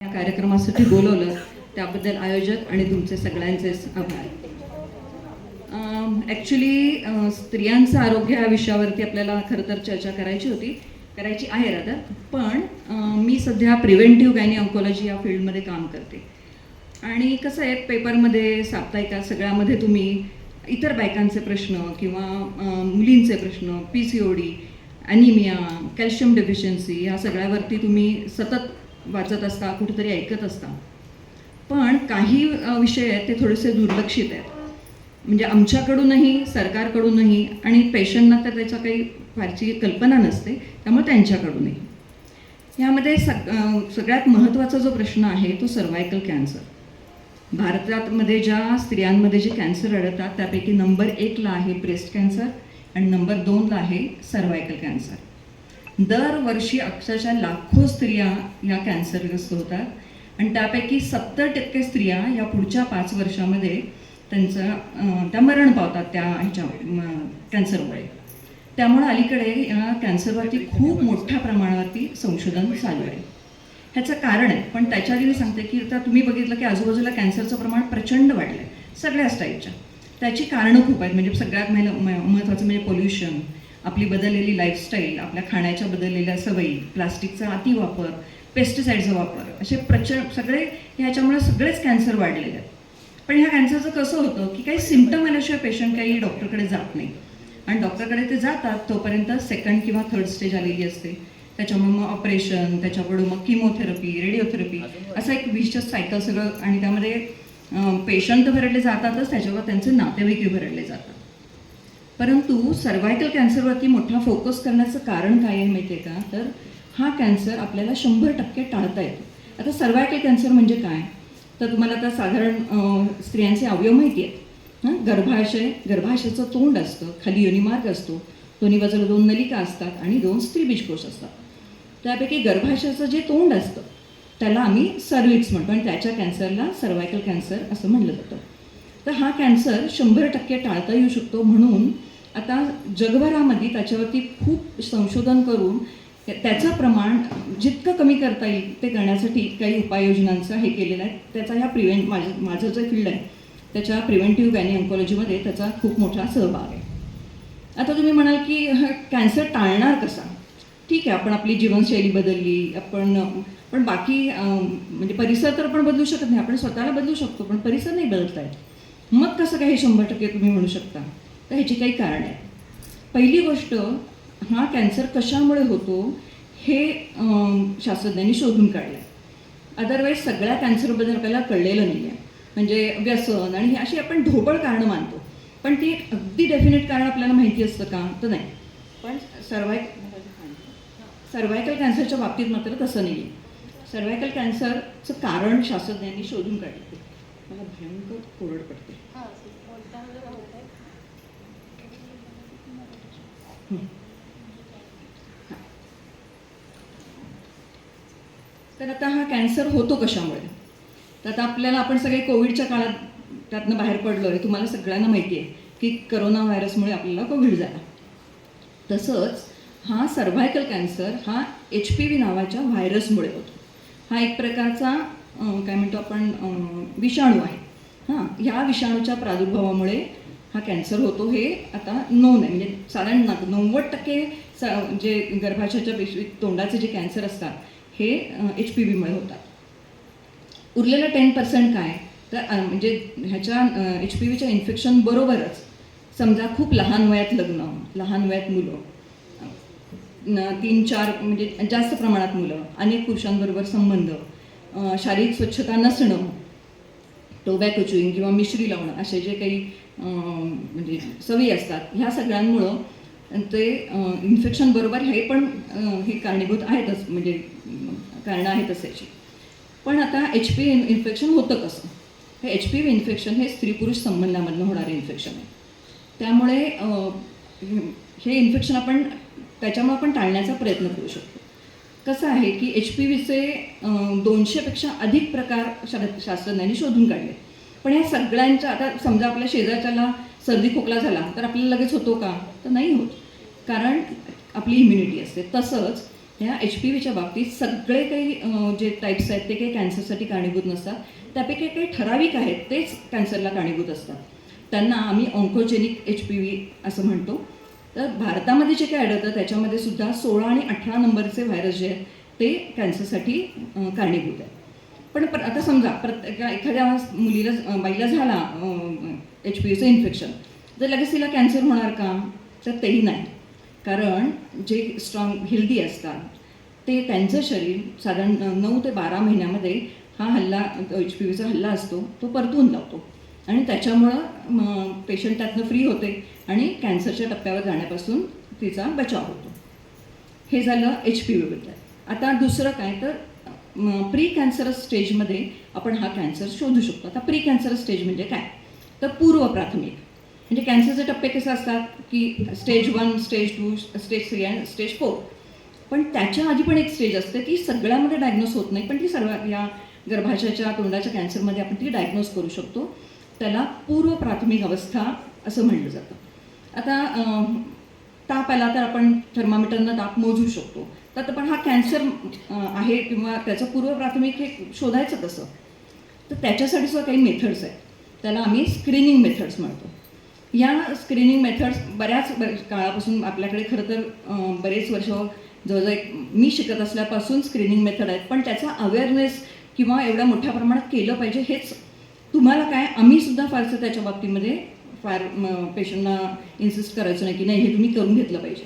या कार्यक्रमासाठी बोलवलं त्याबद्दल आयोजक आणि तुमचे सगळ्यांचे आभार. ॲक्च्युली स्त्रियांचं आरोग्य या विषयावरती आपल्याला खरं तर चर्चा करायची आहे रादर. पण मी सध्या प्रिव्हेंटिव्ह गायनी ऑन्कोलॉजी या फील्डमध्ये काम करते आणि कसं आहे पेपरमध्ये साप्ताहिका सगळ्यामध्ये तुम्ही इतर बायकांचे प्रश्न किंवा मुलींचे प्रश्न PCOD, ॲनिमिया, कॅल्शियम डेफिशियन्सी ह्या सगळ्यावरती तुम्ही सतत वाचत असता, कुठेतरी ऐकत असता. पण काही विषय आहेत ते थोडेसे दुर्लक्षित आहेत, म्हणजे आमच्याकडूनही सरकारकडूनही आणि पेशंटना तर त्याच्या काही फारशी कल्पना नसते, त्यामुळे त्यांच्याकडूनही. ह्यामध्ये सगळ्यात महत्त्वाचा जो प्रश्न आहे तो सर्वायकल कॅन्सर. भारतामध्ये ज्या स्त्रियांमध्ये जे कॅन्सर आढळतात त्यापैकी नंबर 1ला आहे ब्रेस्ट कॅन्सर आणि नंबर 2ला आहे सर्वायकल कॅन्सर. दरवर्षी अक्षरशः लाखो स्त्रिया या कॅन्सरग्रस्त होतात आणि त्यापैकी 70% स्त्रिया या पुढच्या 5 वर्षामध्ये त्या मरण पावतात त्या कॅन्सरमुळे. त्यामुळे अलीकडे या कॅन्सरवरती खूप मोठ्या प्रमाणावरती संशोधन चालू आहे. ह्याचं कारण आहे, पण त्याच्या आधी मी सांगते की आता तुम्ही बघितलं की आजूबाजूला कॅन्सरचं प्रमाण प्रचंड वाढलं आहे सगळ्याच टाईपच्या. त्याची कारणं खूप आहेत, म्हणजे सगळ्यात महत्त्वाचं म्हणजे पोल्युशन, आपली बदललेली लाईफस्टाईल, आपल्या खाण्याच्या बदललेल्या सवयी, प्लास्टिकचा अतिवापर, पेस्टिसाईडचा वापर, असे सगळे ह्याच्यामुळे सगळेच कॅन्सर वाढलेले आहेत. पण ह्या कॅन्सरचं कसं होतं की काही सिम्पटम आल्याशिवाय पेशंट काही डॉक्टरकडे जात नाही आणि डॉक्टरकडे ते जातात तोपर्यंत 2nd किंवा 3rd स्टेज आलेली असते. त्याच्यामुळे मग ऑपरेशन, त्याच्याकडून मग किमोथेरपी, रेडिओथेरपी, असं एक विशिष्ट सायकल सगळं, आणि त्यामध्ये पेशंट भरडले जातातच, त्याच्यावर त्यांचे नातेवाईकही भरडले जातात. परंतु सर्वायकल कॅन्सरवरती मोठा फोकस करण्याचं कारण काय आहे माहिती आहे का, तर हा कॅन्सर आपल्याला 100% टाळता येतो. आता सर्वायकल कॅन्सर म्हणजे काय, तर तुम्हाला आता साधारण स्त्रियांचे अवयव माहिती आहेत. गर्भाशयाचं तोंड असतं, खाली योनिमार्ग असतो, दोन्ही बाजूला 2 नलिका असतात आणि 2 स्त्रीबीजकोष असतात. त्यापैकी गर्भाशयाचं जे तोंड असतं त्याला आम्ही सर्विक्स म्हणतो आणि त्याच्या कॅन्सरला सर्वायकल कॅन्सर असं म्हणलं जातं. तर हा कॅन्सर 100% टाळता येऊ शकतो, म्हणून आता जगभरामध्ये त्याच्यावरती खूप संशोधन करून त्याचं प्रमाण जितकं कमी करता येईल ते करण्यासाठी काही उपाययोजनांचं हे केलेलं आहे. त्याचा ह्या माझं जे फील्ड आहे त्याच्या प्रिव्हेंटिव्ह गायनी ऑन्कोलॉजीमध्ये त्याचा खूप मोठा सहभाग आहे. आता तुम्ही म्हणाल की कॅन्सर टाळणार कसा. ठीक आहे, आपण आपली जीवनशैली बदलली, पण बाकी म्हणजे परिसर तर आपण बदलू शकत नाही, आपण स्वतःला बदलू शकतो पण परिसर नाही बदलता येत. मग कसं काय हे 100% तुम्ही म्हणू शकता, तर ह्याची काही कारण आहे. पहिली गोष्ट, हा कॅन्सर कशामुळे होतो हे शास्त्रज्ञांनी शोधून काढलं आहे. अदरवाईज सगळ्या कॅन्सरबद्दल आपल्याला कळलेलं नाही आहे, म्हणजे व्यसन आणि हे अशी आपण ढोबळ कारणं मानतो, पण ती अगदी डेफिनेट कारण आपल्याला माहिती असतं का, तर नाही. पण सर्वायकल कॅन्सरच्या बाबतीत मात्र तसं नाही आहे. सर्वायकल कॅन्सरचं कारण शास्त्रज्ञांनी शोधून काढलं. मला भयंकर कोरड पडते. तर आता हा कॅन्सर होतो कशामुळे, तर आता आपण सगळे कोविडच्या काळात त्यातनं बाहेर पडलो आहे. तुम्हाला सगळ्यांना माहिती आहे की करोना व्हायरसमुळे आपल्याला कोविड झाला. तसंच हा सर्व्हायकल कॅन्सर हा HPV नावाच्या व्हायरसमुळे होतो. हा एक प्रकारचा काय म्हणतो आपण विषाणू आहे. ह्या विषाणूच्या प्रादुर्भावामुळे हा कॅन्सर होतो, हे आता नोन आहे. म्हणजे साधारण 90% जे गर्भाशयाच्या तोंडाचे जे कॅन्सर असतात हे HPVमुळे होतात. उरलेलं 10% काय, तर म्हणजे ह्याच्या HPVच्या इन्फेक्शन बरोबरच समजा खूप लहान वयात लग्न, लहान वयात मुलं, 3-4 म्हणजे जास्त प्रमाणात मुलं, अनेक पुरुषांबरोबर संबंध, शारीरिक स्वच्छता नसणं, टोबॅको च्युइंग किंवा मिश्री लावणं, असे जे काही म्हणजे सवयी असतात, ह्या सगळ्यांमुळं ते इन्फेक्शन बरोबर हे पण हे कारणीभूत आहेतच, म्हणजे कारणं आहेतच याची. पण आता HPV इन्फेक्शन होतं कसं, हे HPV इन्फेक्शन हे स्त्री पुरुष संबंधामधनं होणारे इन्फेक्शन आहे. त्यामुळे हे इन्फेक्शन त्याच्यामुळे आपण टाळण्याचा प्रयत्न करू शकतो. कसं आहे की HPVचे 200पेक्षा अधिक प्रकार शास्त्रज्ञांनी शोधून काढले. पण ह्या सगळ्यांच्या, आता समजा आपल्या शेजारच्याला सर्दी खोकला झाला तर आपल्याला लगेच होतो का, तर नाही होत, कारण आपली इम्युनिटी असते. तसंच ह्या HPVच्या बाबतीत सगळे काही जे टाईप्स आहेत ते काही कॅन्सरसाठी कारणीभूत नसतात. त्यापैकी काही ठराविक आहेत तेच कॅन्सरला कारणीभूत असतात. त्यांना आम्ही ऑन्कोजेनिक HPV असं म्हणतो. तर भारतामध्ये जे काही आढळतं त्याच्यामध्ये सुद्धा 16 आणि 18 नंबरचे व्हायरस जे आहेत ते कॅन्सरसाठी कारणीभूत आहेत. पण आता समजा एखाद्या मुलीला बाईला झाला HPVचं इन्फेक्शन, तर लगेच तिला कॅन्सर होणार का? तर तेही नाही. कारण जे स्ट्रॉंग हेल्दी असतात ते त्यांचं शरीर साधारण 9 ते 12 महिन्यामध्ये हा हल्ला HPVचा हल्ला असतो तो परतवून लावतो आणि त्याच्यामुळं पेशंट त्यातनं फ्री होते आणि कॅन्सरच्या टप्प्यावर जाण्यापासून तिचा बचाव होतो. हे झालं HPVबद्दल. आता दुसरं काय तर प्री कॅन्सरस स्टेजमध्ये आपण हा कॅन्सर शोधू शकतो. आता प्री कॅन्सरस स्टेज म्हणजे काय? तर पूर्व प्राथमिक. म्हणजे कॅन्सरचे टप्पे कसे असतात की स्टेज 1, स्टेज 2, स्टेज 3 आणि स्टेज 4. पण त्याच्या आधी पण एक स्टेज असते ती सगळ्यामध्ये डायग्नोस होत नाही, पण ती सर्व या गर्भाशयाच्या तोंडाच्या कॅन्सरमध्ये आपण ती डायग्नोस करू शकतो. त्याला पूर्व प्राथमिक अवस्था असं म्हणलं जातं. आता ताप आला तर आपण थर्मामीटरनं ताप मोजू शकतो. तर पण हा कॅन्सर आहे किंवा त्याचं पूर्व प्राथमिक हे शोधायचं कसं? तर त्याच्यासाठी सुद्धा काही मेथड्स आहेत. त्याला आम्ही स्क्रीनिंग मेथड्स म्हणतो. या स्क्रीनिंग मेथड्स बऱ्याच काळापासून आपल्याकडे खरं तर बरेच वर्ष जवळजवळ मी शिकत असल्यापासून स्क्रीनिंग मेथड आहेत. पण त्याचा अवेअरनेस किंवा एवढ्या मोठ्या प्रमाणात केलं पाहिजे हेच तुम्हाला काय आम्ही सुद्धा फारसं त्याच्या बाबतीमध्ये फार पेशंटना इन्सिस्ट करायचं नाही की नाही हे तुम्ही करून घेतलं पाहिजे.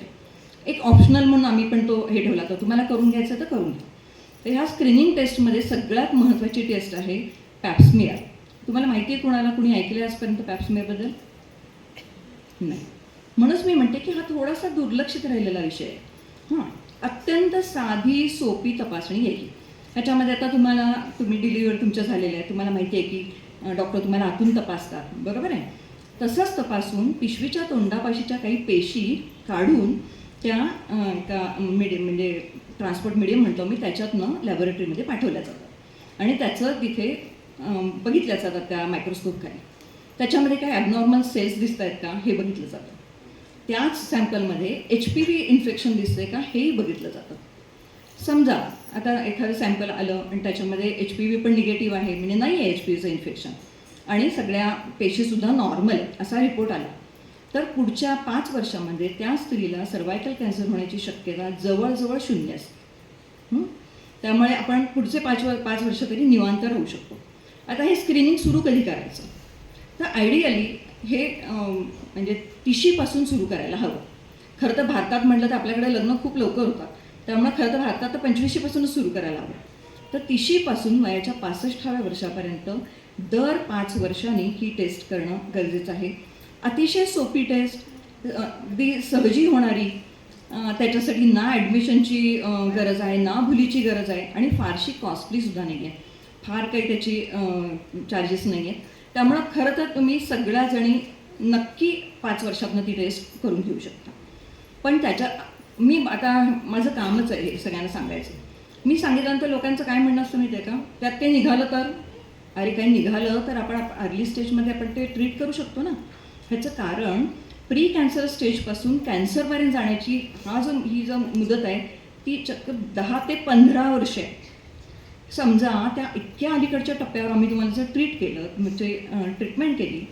एक ऑप्शनल म्हणून आम्ही पण तो हे ठेवला तर तुम्हाला करून घ्यायचं तर करून घ्या. तर ह्या स्क्रीनिंग टेस्टमध्ये सगळ्यात महत्त्वाची टेस्ट आहे पॅप्समियर. तुम्हाला माहिती आहे कोणाला कुणी ऐकलं आजपर्यंत पॅप्समियरबद्दल? नाही. म्हणूनच मी म्हणते की हा थोडासा दुर्लक्षित राहिलेला विषय आहे. अत्यंत साधी सोपी तपासणी आहे. ह्याच्यामध्ये आता तुम्ही डिलिव्हरी तुमच्या झालेल्या आहे, तुम्हाला माहिती आहे की डॉक्टर तुम्हाला आतून तपासतात, बरोबर आहे? तसंच तपासून पिशवीच्या तोंडापाशीच्या काही पेशी काढून त्या म्हणजे ट्रान्सपोर्ट मीडियम म्हणतो मी त्याच्यातनं लॅबोरेटरीमध्ये पाठवल्या जातात आणि त्याचं तिथे बघितल्या जातात त्या मायक्रोस्कोपखाली. त्याच्यामध्ये काय ॲबनॉर्मल सेल्स दिसत आहेत का हे बघितलं जातं. त्याच सॅम्पलमध्ये HPV इन्फेक्शन दिसतंय का हेही बघितलं जातं. समजा आता एखादं सॅम्पल आलं आणि त्याच्यामध्ये HPV पण निगेटिव्ह आहे म्हणजे नाही आहे HPVचं इन्फेक्शन आणि सगळ्या पेशीसुद्धा नॉर्मल आहेत असा रिपोर्ट आला तर पुढच्या 5 वर्षामध्ये त्या स्त्रीला सर्वायकल कॅन्सर होण्याची शक्यता जवळजवळ 0 असते. त्यामुळे आपण पुढचे 5 वर्ष तरी निवांत राहू शकतो. आता हे स्क्रीनिंग सुरू कधी करायचं? तर आयडियली हे म्हणजे 30शीपासून सुरू करायला हवं. खरं तर भारतात म्हटलं तर आपल्याकडे लग्न खूप लवकर होतात, त्यामुळे खरं तर भारतात तर 25शीपासूनच सुरू करायला हवं. तर 30शीपासून वयाच्या 65व्या वर्षापर्यंत दर 5 वर्षांनी ही टेस्ट करणं गरजेचं आहे. अतिशय सोपी टेस्ट, अगदी सहजी होणारी, त्याच्यासाठी ना ॲडमिशनची गरज आहे ना भुलीची गरज आहे आणि फारशी कॉस्टलीसुद्धा नाही आहे. फार काही त्याची चार्जेस नाही आहेत. त्यामुळं खरं तर तुम्ही सगळ्याजणी नक्की 5 वर्षातनं ती टेस्ट करून घेऊ शकता. पण मी आता माझं कामच आहे हे सगळ्यांना सांगायचं. मी सांगितल्यानंतर लोकांचं काय म्हणणं असतं माहिती आहे का? त्यात काही निघालं तर अरे काही निघालं तर आपण अर्ली स्टेजमध्ये आपण ते ट्रीट करू शकतो ना. ह्याचं कारण प्री कॅन्सर स्टेजपासून कॅन्सरपर्यंत जाण्याची ही जो मुदत आहे ती चक्क 10 ते 15 वर्ष आहे. समजा त्या इतक्या अलीकडच्या टप्प्यावर आम्ही तुम्हाला जर ट्रीट केलं म्हणजे ट्रीटमेंट केली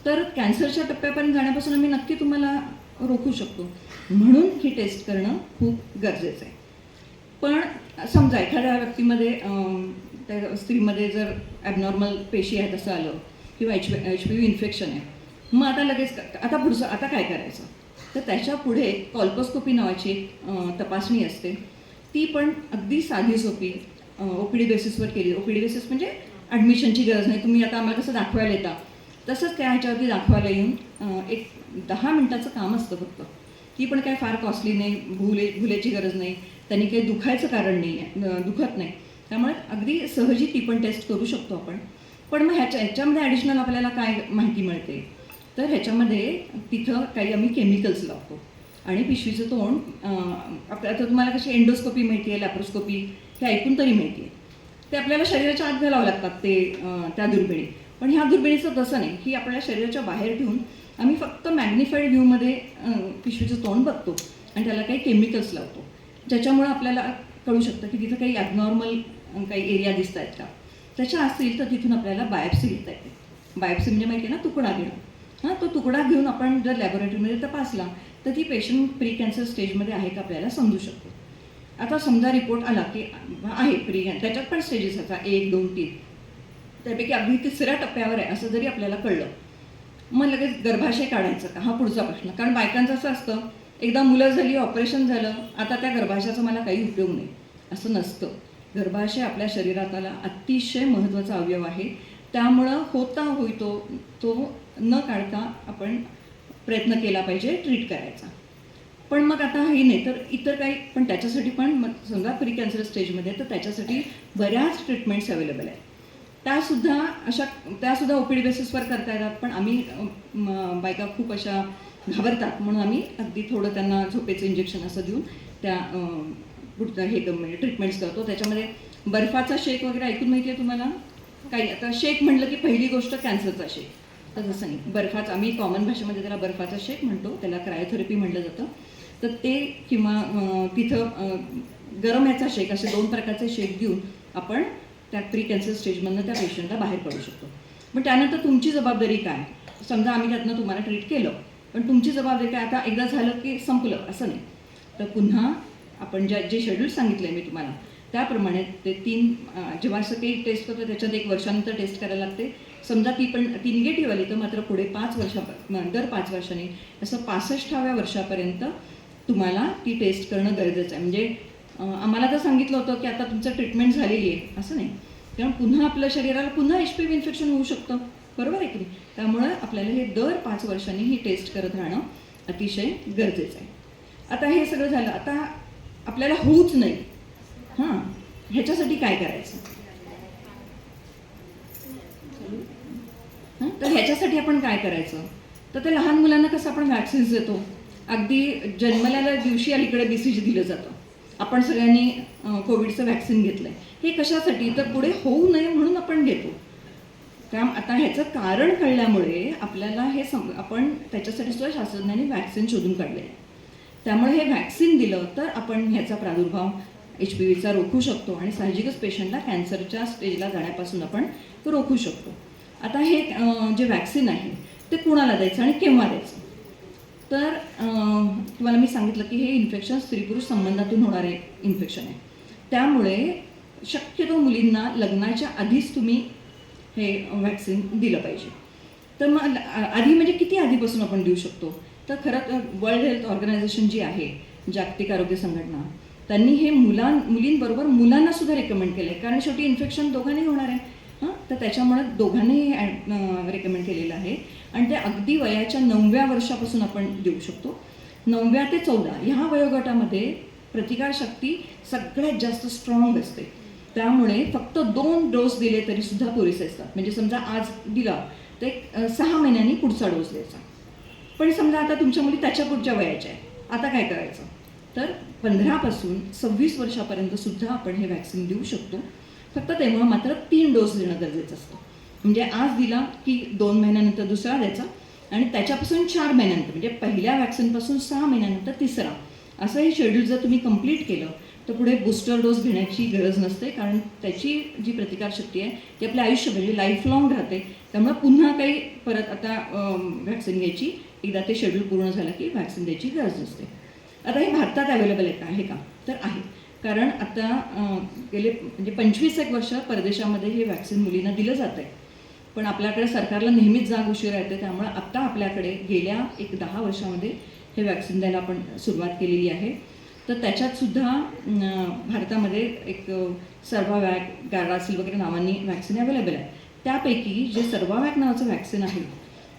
तर कॅन्सरच्या टप्प्यापर्यंत जाण्यापासून आम्ही नक्की तुम्हाला रोखू शकतो. म्हणून ही टेस्ट करणं खूप गरजेचं आहे. पण समजा एखाद्या व्यक्तीमध्ये त्या स्त्रीमध्ये जर ॲबनॉर्मल पेशी आहेत असं आलं किंवा HPV इन्फेक्शन आहे, मग आता लगेच आता पुढचं आता काय करायचं? तर त्याच्या पुढे कॉल्पोस्कोपी नावाची एक तपासणी असते. ती पण अगदी साधी सोपी OPD बेसिसवर केली. OPD बेसिस म्हणजे ॲडमिशनची गरज नाही. तुम्ही आता आम्हाला कसं दाखवायला येता तसंच त्या ह्याच्यावरती दाखवायला येऊन एक 10 मिनटाचं काम असतं फक्त. ती पण काय फार कॉस्टली नाही, भुलेची गरज नाही, त्यांनी काही दुखायचं कारण नाही आहे, दुखत नाही. त्यामुळे अगदी सहजी ती पण टेस्ट करू शकतो आपण. पण मग ह्याच्यामध्ये ॲडिशनल आपल्याला काय माहिती मिळते? तर ह्याच्यामध्ये तिथं काही आम्ही केमिकल्स लावतो आणि पिशवीचं तोंड आता तुम्हाला कशी एंडोस्कोपी माहिती आहे, लॅप्रोस्कोपी हे ऐकून तरी माहिती आहे. ते आपल्याला शरीराच्या आत घालावं लागतात ते त्या दुर्बिणी. पण ह्या दुर्बिणीचं तसं नाही की आपल्या शरीराच्या बाहेर ठेवून आम्ही फक्त मॅग्निफाईड व्ह्यूमध्ये पिशवीचं तोंड बघतो आणि त्याला काही केमिकल्स लावतो त्याच्यामुळं आपल्याला कळू शकतं की तिथं काही ॲबनॉर्मल काही एरिया दिसत आहेत का. त्याच्या असतील तर तिथून आपल्याला बायोप्सी घेता येते. बायोप्सी म्हणजे माहिती आहे ना, तुकडा घेणं. हां, तो तुकडा घेऊन आपण जर लॅबोरेटरीमध्ये तपासला तर ती पेशंट प्री कॅन्सर स्टेजमध्ये आहे का आपल्याला समजू शकतो. आता समजा रिपोर्ट आला की आहे प्री कॅन्सर, त्याच्यात पण स्टेजेस असतात 1, 2, 3, त्यापैकी अगदी तिसऱ्या टप्प्यावर आहे असं जरी आपल्याला कळलं, मग लगेच गर्भाशय काढायचं का, हा पुढचा प्रश्न. कारण बायकांचं असं असतं, एकदा मुलं झाली, ऑपरेशन झालं, आता त्या गर्भाशयाचा मला काही उपयोग नाही, असं नसतं. गर्भाशय आपल्या शरीरातला अतिशय महत्त्वाचा अवयव आहे. त्यामुळं होता होईतो तो न काढता आपण प्रयत्न केला पाहिजे ट्रीट करायचा. पण मग आता हे नाही तर इतर काही, पण त्याच्यासाठी पण मग समजा प्री कॅन्सर स्टेजमध्ये तर त्याच्यासाठी बऱ्याच ट्रीटमेंट्स अवेलेबल आहेत. त्यासुद्धा ओ पी डी बेसिसवर करता येतात. पण आम्ही बायका खूप अशा घाबरतात म्हणून आम्ही अगदी थोडं त्यांना झोपेचं इंजेक्शन असं देऊन त्या पुढचं हे म्हणजे ट्रीटमेंट्स करतो. त्याच्यामध्ये बर्फाचा शेक वगैरे ऐकून माहिती आहे तुम्हाला काही. आता शेक म्हटलं की पहिली गोष्ट कॅन्सरचा शेक, तर तसं नाही. बर्फाचा, आम्ही कॉमन भाषेमध्ये त्याला बर्फाचा शेक म्हणतो, त्याला क्रायोथेरपी म्हटलं जातं. तर ते किंवा तिथं गरम ह्याचा शेक, असे 2 प्रकारचे शेक देऊन आपण त्या प्री कॅन्सर स्टेजमधनं त्या पेशंटला बाहेर पडू शकतो. पण त्यानंतर तुमची जबाबदारी काय. समजा आम्ही त्यातनं तुम्हाला ट्रीट केलं, पण तुमची जबाबदारी काय, आता एकदा झालं की संपलं असं नाही. तर पुन्हा आपण जे शेड्यूल सांगितलं आहे मी तुम्हाला त्याप्रमाणे ते 3 जेव्हा असं काही टेस्ट करतो त्याच्यात 1 वर्षानंतर टेस्ट करायला लागते. समजा ती निगेटिव्ह आली तर मात्र पुढे 5 वर्षांनी असं 65व्या वर्षापर्यंत तुम्हाला ती टेस्ट करणं गरजेचं आहे. म्हणजे आम्हाला तर सांगितलं होतं की आता तुमचं ट्रीटमेंट झालेली आहे, असं नाही. कारण पुन्हा आपल्या शरीराला पुन्हा HPV इन्फेक्शन होऊ शकतं, बरोबर आहे की नाही. त्यामुळं आपल्याला हे दर 5 वर्षांनी ही टेस्ट करत राहणं अतिशय गरजेचं आहे. आता हे सगळं झालं, आता आपल्याला होऊच नाही, हां, ह्याच्यासाठी काय करायचं. तर ह्याच्यासाठी आपण काय करायचं, तर ते लहान मुलांना कसं आपण वॅक्सिन्स देतो, अगदी जन्मल्याला दिवशी अलीकडे BCG दिलं जातं. आपण सगळ्यांनी कोविडचं वॅक्सिन घेतलं आहे. हे कशासाठी, तर पुढे होऊ नये म्हणून आपण घेतो. आता ह्याचं कारण कळल्यामुळे आपल्याला हे आपण त्याच्यासाठी सुद्धा शास्त्रज्ञांनी वॅक्सिन शोधून काढले आहे. त्यामुळे हे वॅक्सिन दिलं तर आपण ह्याचा प्रादुर्भाव HPVचा रोखू शकतो आणि साहजिकच पेशंटला कॅन्सरच्या स्टेजला जाण्यापासून आपण रोखू शकतो. आता हे जे वॅक्सिन आहे ते कुणाला द्यायचं आणि केव्हा द्यायचं. तर तुम्हाला मी सांगितलं की हे इन्फेक्शन स्त्री-पुरुष संबंधातून होणारे इन्फेक्शन आहे. त्यामुळे शक्यतो मुलींना लग्नाच्या आधीच तुम्ही हे वॅक्सिन दिलं पाहिजे. तर मग आधी म्हणजे किती आधीपासून आपण देऊ शकतो, तर खरं वर्ल्ड हेल्थ ऑर्गनायझेशन जी आहे, जागतिक आरोग्य संघटना, त्यांनी हे मुलींबरोबर मुलांना सुद्धा रेकमेंड केलं आहे. कारण शेवटी इन्फेक्शन दोघांनी होणार आहे, हां, तर त्याच्यामुळे दोघांनीही रेकमेंड केलेलं आहे. आणि ते अगदी वयाच्या 9व्या वर्षापासून आपण देऊ शकतो. 9व्या ते 14 ह्या वयोगटामध्ये प्रतिकारशक्ती सगळ्यात जास्त स्ट्रॉंग असते. त्यामुळे फक्त 2 डोस दिले तरी सुद्धा पुरेसे असतात. म्हणजे समजा आज दिला तर 6 महिन्यांनी पुढचा डोस द्यायचा. पण समजा आता तुमच्या मुली त्याच्या पुढच्या वयाच्या आहे, आता काय करायचं, तर 15 पासून 26 वर्षापर्यंत सुद्धा आपण हे वॅक्सिन देऊ शकतो. फक्त तेव्हा मात्र 3 डोस देणं गरजेचं असतं. म्हणजे आज दिला की 2 महिन्यानंतर दुसरा द्यायचा आणि त्याच्यापासून 4 महिन्यानंतर, म्हणजे पहिल्या वॅक्सिनपासून 6 महिन्यानंतर तिसरा, असं हे शेड्यूल जर तुम्ही कंप्लीट केलं तर पुढे बूस्टर डोस घेण्याची गरज नसते. कारण त्याची जी प्रतिकारशक्ती आहे ती आपल्या आयुष्य म्हणजे लाईफ लाँग राहते. त्यामुळे पुन्हा काही परत आता वॅक्सिन घ्यायची, एकदा ते शेड्यूल पूर्ण झालं की वॅक्सिन द्यायची गरज नसते. आता हे भारतात अवेलेबल आहे का, तर आहे. कारण आता गेले म्हणजे 25 वर्ष परदेशामध्ये हे वॅक्सिन मुलींना दिलं जातं आहे. पण आपल्याकडे सरकारला नेहमीच जाग उशिरा येते. त्यामुळे आत्ता आपल्याकडे गेल्या 10 वर्षामध्ये हे वॅक्सिन द्यायला आपण सुरुवात केलेली आहे. तर त्याच्यातसुद्धा भारतामध्ये एक सर्वावॅक, गार्डासिल वगैरे नावांनी वॅक्सिन अवेलेबल आहे. त्यापैकी जे सर्वावॅक नावाचं वॅक्सिन आहे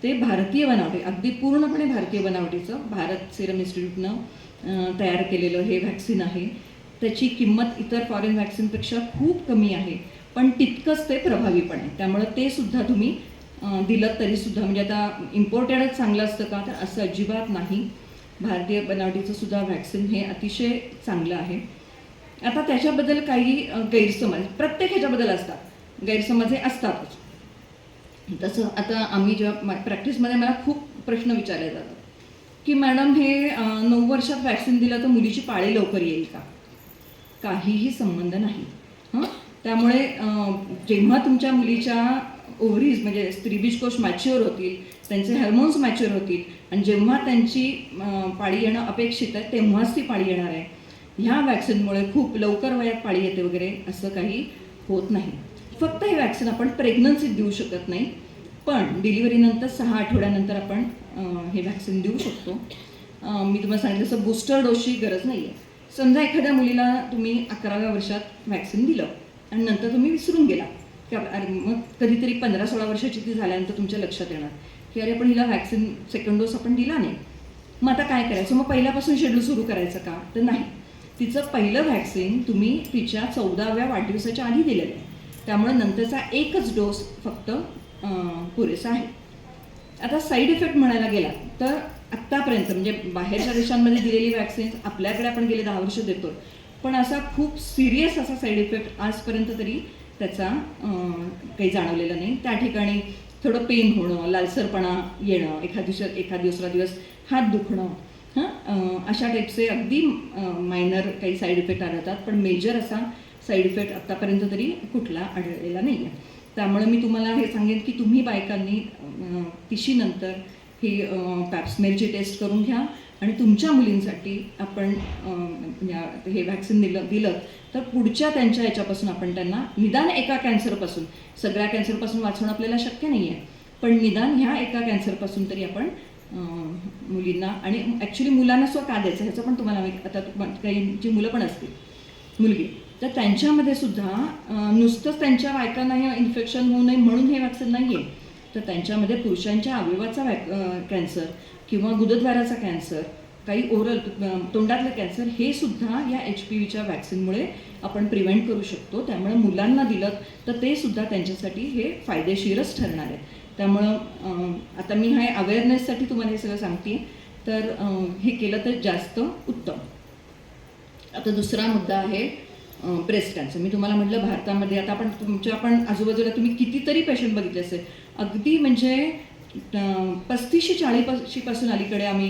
ते भारतीय बनावटी, अगदी पूर्णपणे भारतीय बनावटीचं, भारत सिरम इन्स्टिट्यूटनं तयार केलेलं हे वॅक्सिन आहे. त्याची किंमत इतर फॉरेन वॅक्सिनपेक्षा खूप कमी आहे, पण तितकंच ते प्रभावी पण आहे. त्यामुळे ते सुद्धा तुम्ही दिलं तरीसुद्धा, म्हणजे आता इम्पोर्टेडच चांगलं असतं का, तर असं अजिबात नाही. भारतीय बनावटीचं सुद्धा वॅक्सिन हे अतिशय चांगलं आहे. आता त्याच्याबद्दल काही गैरसमज प्रत्येक ह्याच्याबद्दल असतात, गैरसमज हे असतातच. तसं आता आम्ही जेव्हा प्रॅक्टिसमध्ये मला खूप प्रश्न विचारले जातात की मॅडम हे 9 वर्षात वॅक्सिन दिलं तर मुलीची पाळी लवकर येईल का. काहीही संबंध नाही. हं, त्यामुळे जेव्हा तुमच्या मुलीच्या ओव्हरीज म्हणजे स्त्रीबीजकोश मॅच्युअर होतील, त्यांचे हार्मोन्स मॅच्युअर होतील आणि जेव्हा त्यांची पाळी येणं अपेक्षित आहे तेव्हाच ती पाळी येणार आहे. ह्या वॅक्सिनमुळे खूप लवकर वयात पाळी येते वगैरे असं काही होत नाही. फक्त हे वॅक्सिन आपण प्रेग्नन्सीत देऊ शकत नाही, पण डिलिव्हरीनंतर 6 आठवड्यानंतर आपण हे वॅक्सिन देऊ शकतो. मी तुम्हाला सांगितलं तसं बूस्टर डोसची गरज नाही आहे. समजा एखाद्या मुलीला तुम्ही 11व्या वर्षात वॅक्सिन दिलं आणि नंतर तुम्ही विसरून गेला, की अरे मग कधीतरी 15-16 वर्षाची ती झाल्यानंतर तुमच्या लक्षात येणार की अरे पण हिला वॅक्सिन सेकंड डोस आपण दिला नाही, मग आता काय करायचं? मग पहिल्यापासून शेड्यूल सुरू करायचं का? तर नाही. तिचं पहिलं वॅक्सिन तुम्ही तिच्या 14व्या वाढदिवसाच्या आधी दिलेलं आहे, त्यामुळे नंतरचा एकच डोस फक्त पुरेसा आहे. आता साईड इफेक्ट म्हणायला गेला तर आत्तापर्यंत म्हणजे बाहेरच्या देशांमध्ये दिलेली वॅक्सिन्स आपल्याकडे आपण गेले 10 वर्ष देतो, पण असा खूप सिरियस असा साईड इफेक्ट आजपर्यंत तरी त्याचा काही जाणवलेला नाही. त्या ठिकाणी थोडं पेन होणं, लालसरपणा येणं, एखाद दुसरा दिवस हात दुखणं, अशा टाईपचे अगदी मायनर काही साईड इफेक्ट आढळतात, पण मेजर असा साईड इफेक्ट आत्तापर्यंत तरी कुठला आढळलेला नाही आहे. त्यामुळे मी तुम्हाला हे सांगेन की तुम्ही बायकांनी तिशीनंतर ही पॅप्समेरची टेस्ट करून घ्या आणि तुमच्या मुलींसाठी आपण हे वॅक्सिन दिलं तर पुढच्या त्यांच्या याच्यापासून आपण त्यांना निदान एका कॅन्सरपासून, सगळ्या कॅन्सरपासून वाचवणं आपल्याला शक्य नाही आहे, पण निदान ह्या एका कॅन्सरपासून तरी आपण मुलींना, आणि ॲक्च्युली मुलांना का द्यायचं ह्याचं पण तुम्हाला आता काहींची मुलं पण असतील, मुलगी, तर त्यांच्यामध्ये सुद्धा नुसतंच त्यांच्या बायकांना हे इन्फेक्शन होऊ नये म्हणून हे वॅक्सिन नाही आहे, तर त्यांच्यामध्ये पुरुषांच्या अवयवाचा कॅन्सर किंवा गुदद्वाराचा कॅन्सर, काही ओरल तोंडातलं कॅन्सर, हे सुद्धा या HPVच्या वॅक्सिनमुळे आपण प्रिव्हेंट करू शकतो. त्यामुळे मुलांना दिलं तर ते सुद्धा त्यांच्यासाठी हे फायदेशीरच ठरणार आहे. त्यामुळं आता मी हे अवेअरनेससाठी तुम्हाला हे सगळं सांगते, तर हे केलं तर जास्त उत्तम. आता दुसरा मुद्दा आहे ब्रेस्ट कॅन्सर. मी तुम्हाला म्हटलं भारतामध्ये आता आपण आजूबाजूला तुम्ही कितीतरी पेशंट बघितले असेल, अगदी म्हणजे 35-40 पासून अलीकडे आम्ही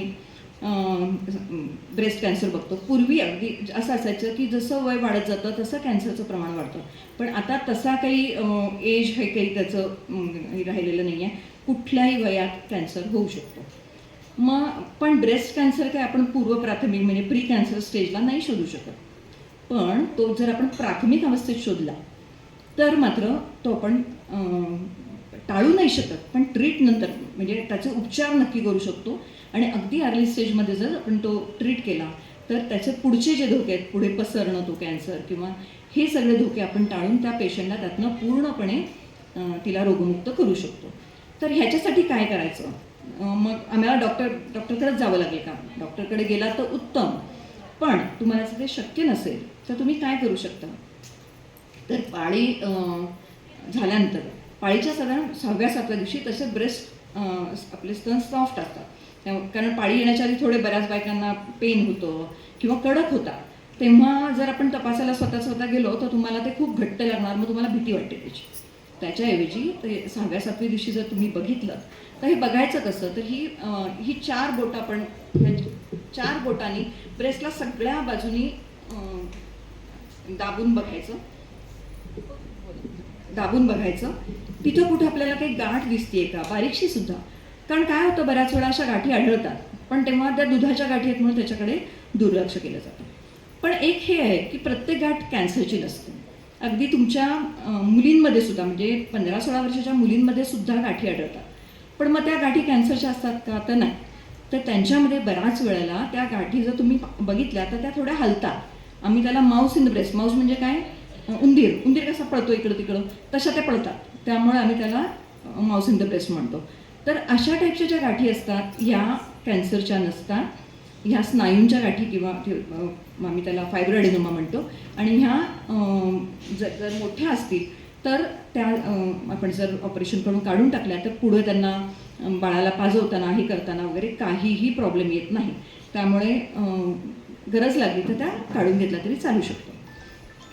ब्रेस्ट कॅन्सर बघतो. पूर्वी अगदी असं असायचं की जसं वय वाढत जातं तसं कॅन्सरचं प्रमाण वाढतं, पण आता तसा काही एज हे काही त्याचं राहिलेलं नाही आहे. कुठल्याही वयात कॅन्सर होऊ शकतो. मग पण ब्रेस्ट कॅन्सर काय आपण पूर्व प्राथमिक म्हणजे प्री कॅन्सर स्टेजला नाही शोधू शकत, पण तो जर आपण प्राथमिक अवस्थेत शोधला तर मात्र तो आपण टाळू नाही शकत, पण ट्रीट नंतर म्हणजे त्याचे उपचार नक्की करू शकतो. आणि अगदी अर्ली स्टेजमध्ये जर आपण तो ट्रीट केला तर त्याचे पुढचे जे धोके आहेत, पुढे पसरणं तो कॅन्सर किंवा हे सगळे धोके आपण टाळून त्या पेशंटला त्यातनं पूर्णपणे तिला रोगमुक्त करू शकतो. तर ह्याच्यासाठी काय करायचं? मग आम्हाला डॉक्टरकडेच जावं लागेल का? डॉक्टरकडे गेला तर उत्तम, पण तुम्हाला जर ते शक्य नसेल तर तुम्ही काय करू शकता? तर पाळी झाल्यानंतर पाळीच्या साधारण 6व्या-7व्या दिवशी तसे ब्रेस्ट आपले स्तन सॉफ्ट असतात, कारण पाळी येण्याच्या आधी थोडे बऱ्याच बायकांना पेन होतं किंवा कडक होता, तेव्हा जर आपण तपासायला स्वतः गेलो तर तुम्हाला ते खूप घट्ट लागणार, मग तुम्हाला भीती वाटते त्याची. त्याच्याऐवजी ते 6व्या-7व्या दिवशी जर तुम्ही बघितलं तर हे बघायचं कसं? तर ही 4 बोटं आपण 4 बोटांनी ब्रेस्टला सगळ्या बाजूनी दाबून बघायचं तिथं कुठे आपल्याला काही गाठ दिसतेय का, बारीकशी सुद्धा. कारण काय होतं, बऱ्याच वेळा अशा गाठी आढळतात, पण तेव्हा त्या दुधाच्या गाठी आहेत म्हणून त्याच्याकडे दुर्लक्ष केलं जातं. पण एक हे आहे की प्रत्येक गाठ कॅन्सरची नसते. अगदी तुमच्या मुलींमध्ये सुद्धा म्हणजे 15-16 वर्षाच्या मुलींमध्ये सुद्धा गाठी आढळतात, पण मग त्या गाठी कॅन्सरच्या असतात का? तर नाही. तर त्यांच्यामध्ये बऱ्याच वेळेला त्या गाठी जर तुम्ही बघितल्या तर त्या थोड्या हलतात. आम्ही त्याला Mouse in the breast, Mouse म्हणजे काय? उंदीर कसा पळतो इकडं तिकडं, तशा त्या पळतात, त्यामुळे आम्ही त्याला माऊस इन द ब्रेस्ट म्हणतो. तर अशा टाईपच्या ज्या गाठी असतात ह्या कॅन्सरच्या नसतात, ह्या स्नायूंच्या गाठी किंवा आम्ही त्याला फायब्रोएडेनोमा म्हणतो. आणि ह्या जर मोठ्या असतील तर त्या आपण जर ऑपरेशन करून काढून टाकल्या तर पुढे त्यांना बाळाला पाजवताना हे करताना वगैरे काहीही प्रॉब्लेम येत नाही. त्यामुळे गरज लागली तर त्या काढून घेतल्या तरी चालू शकतो.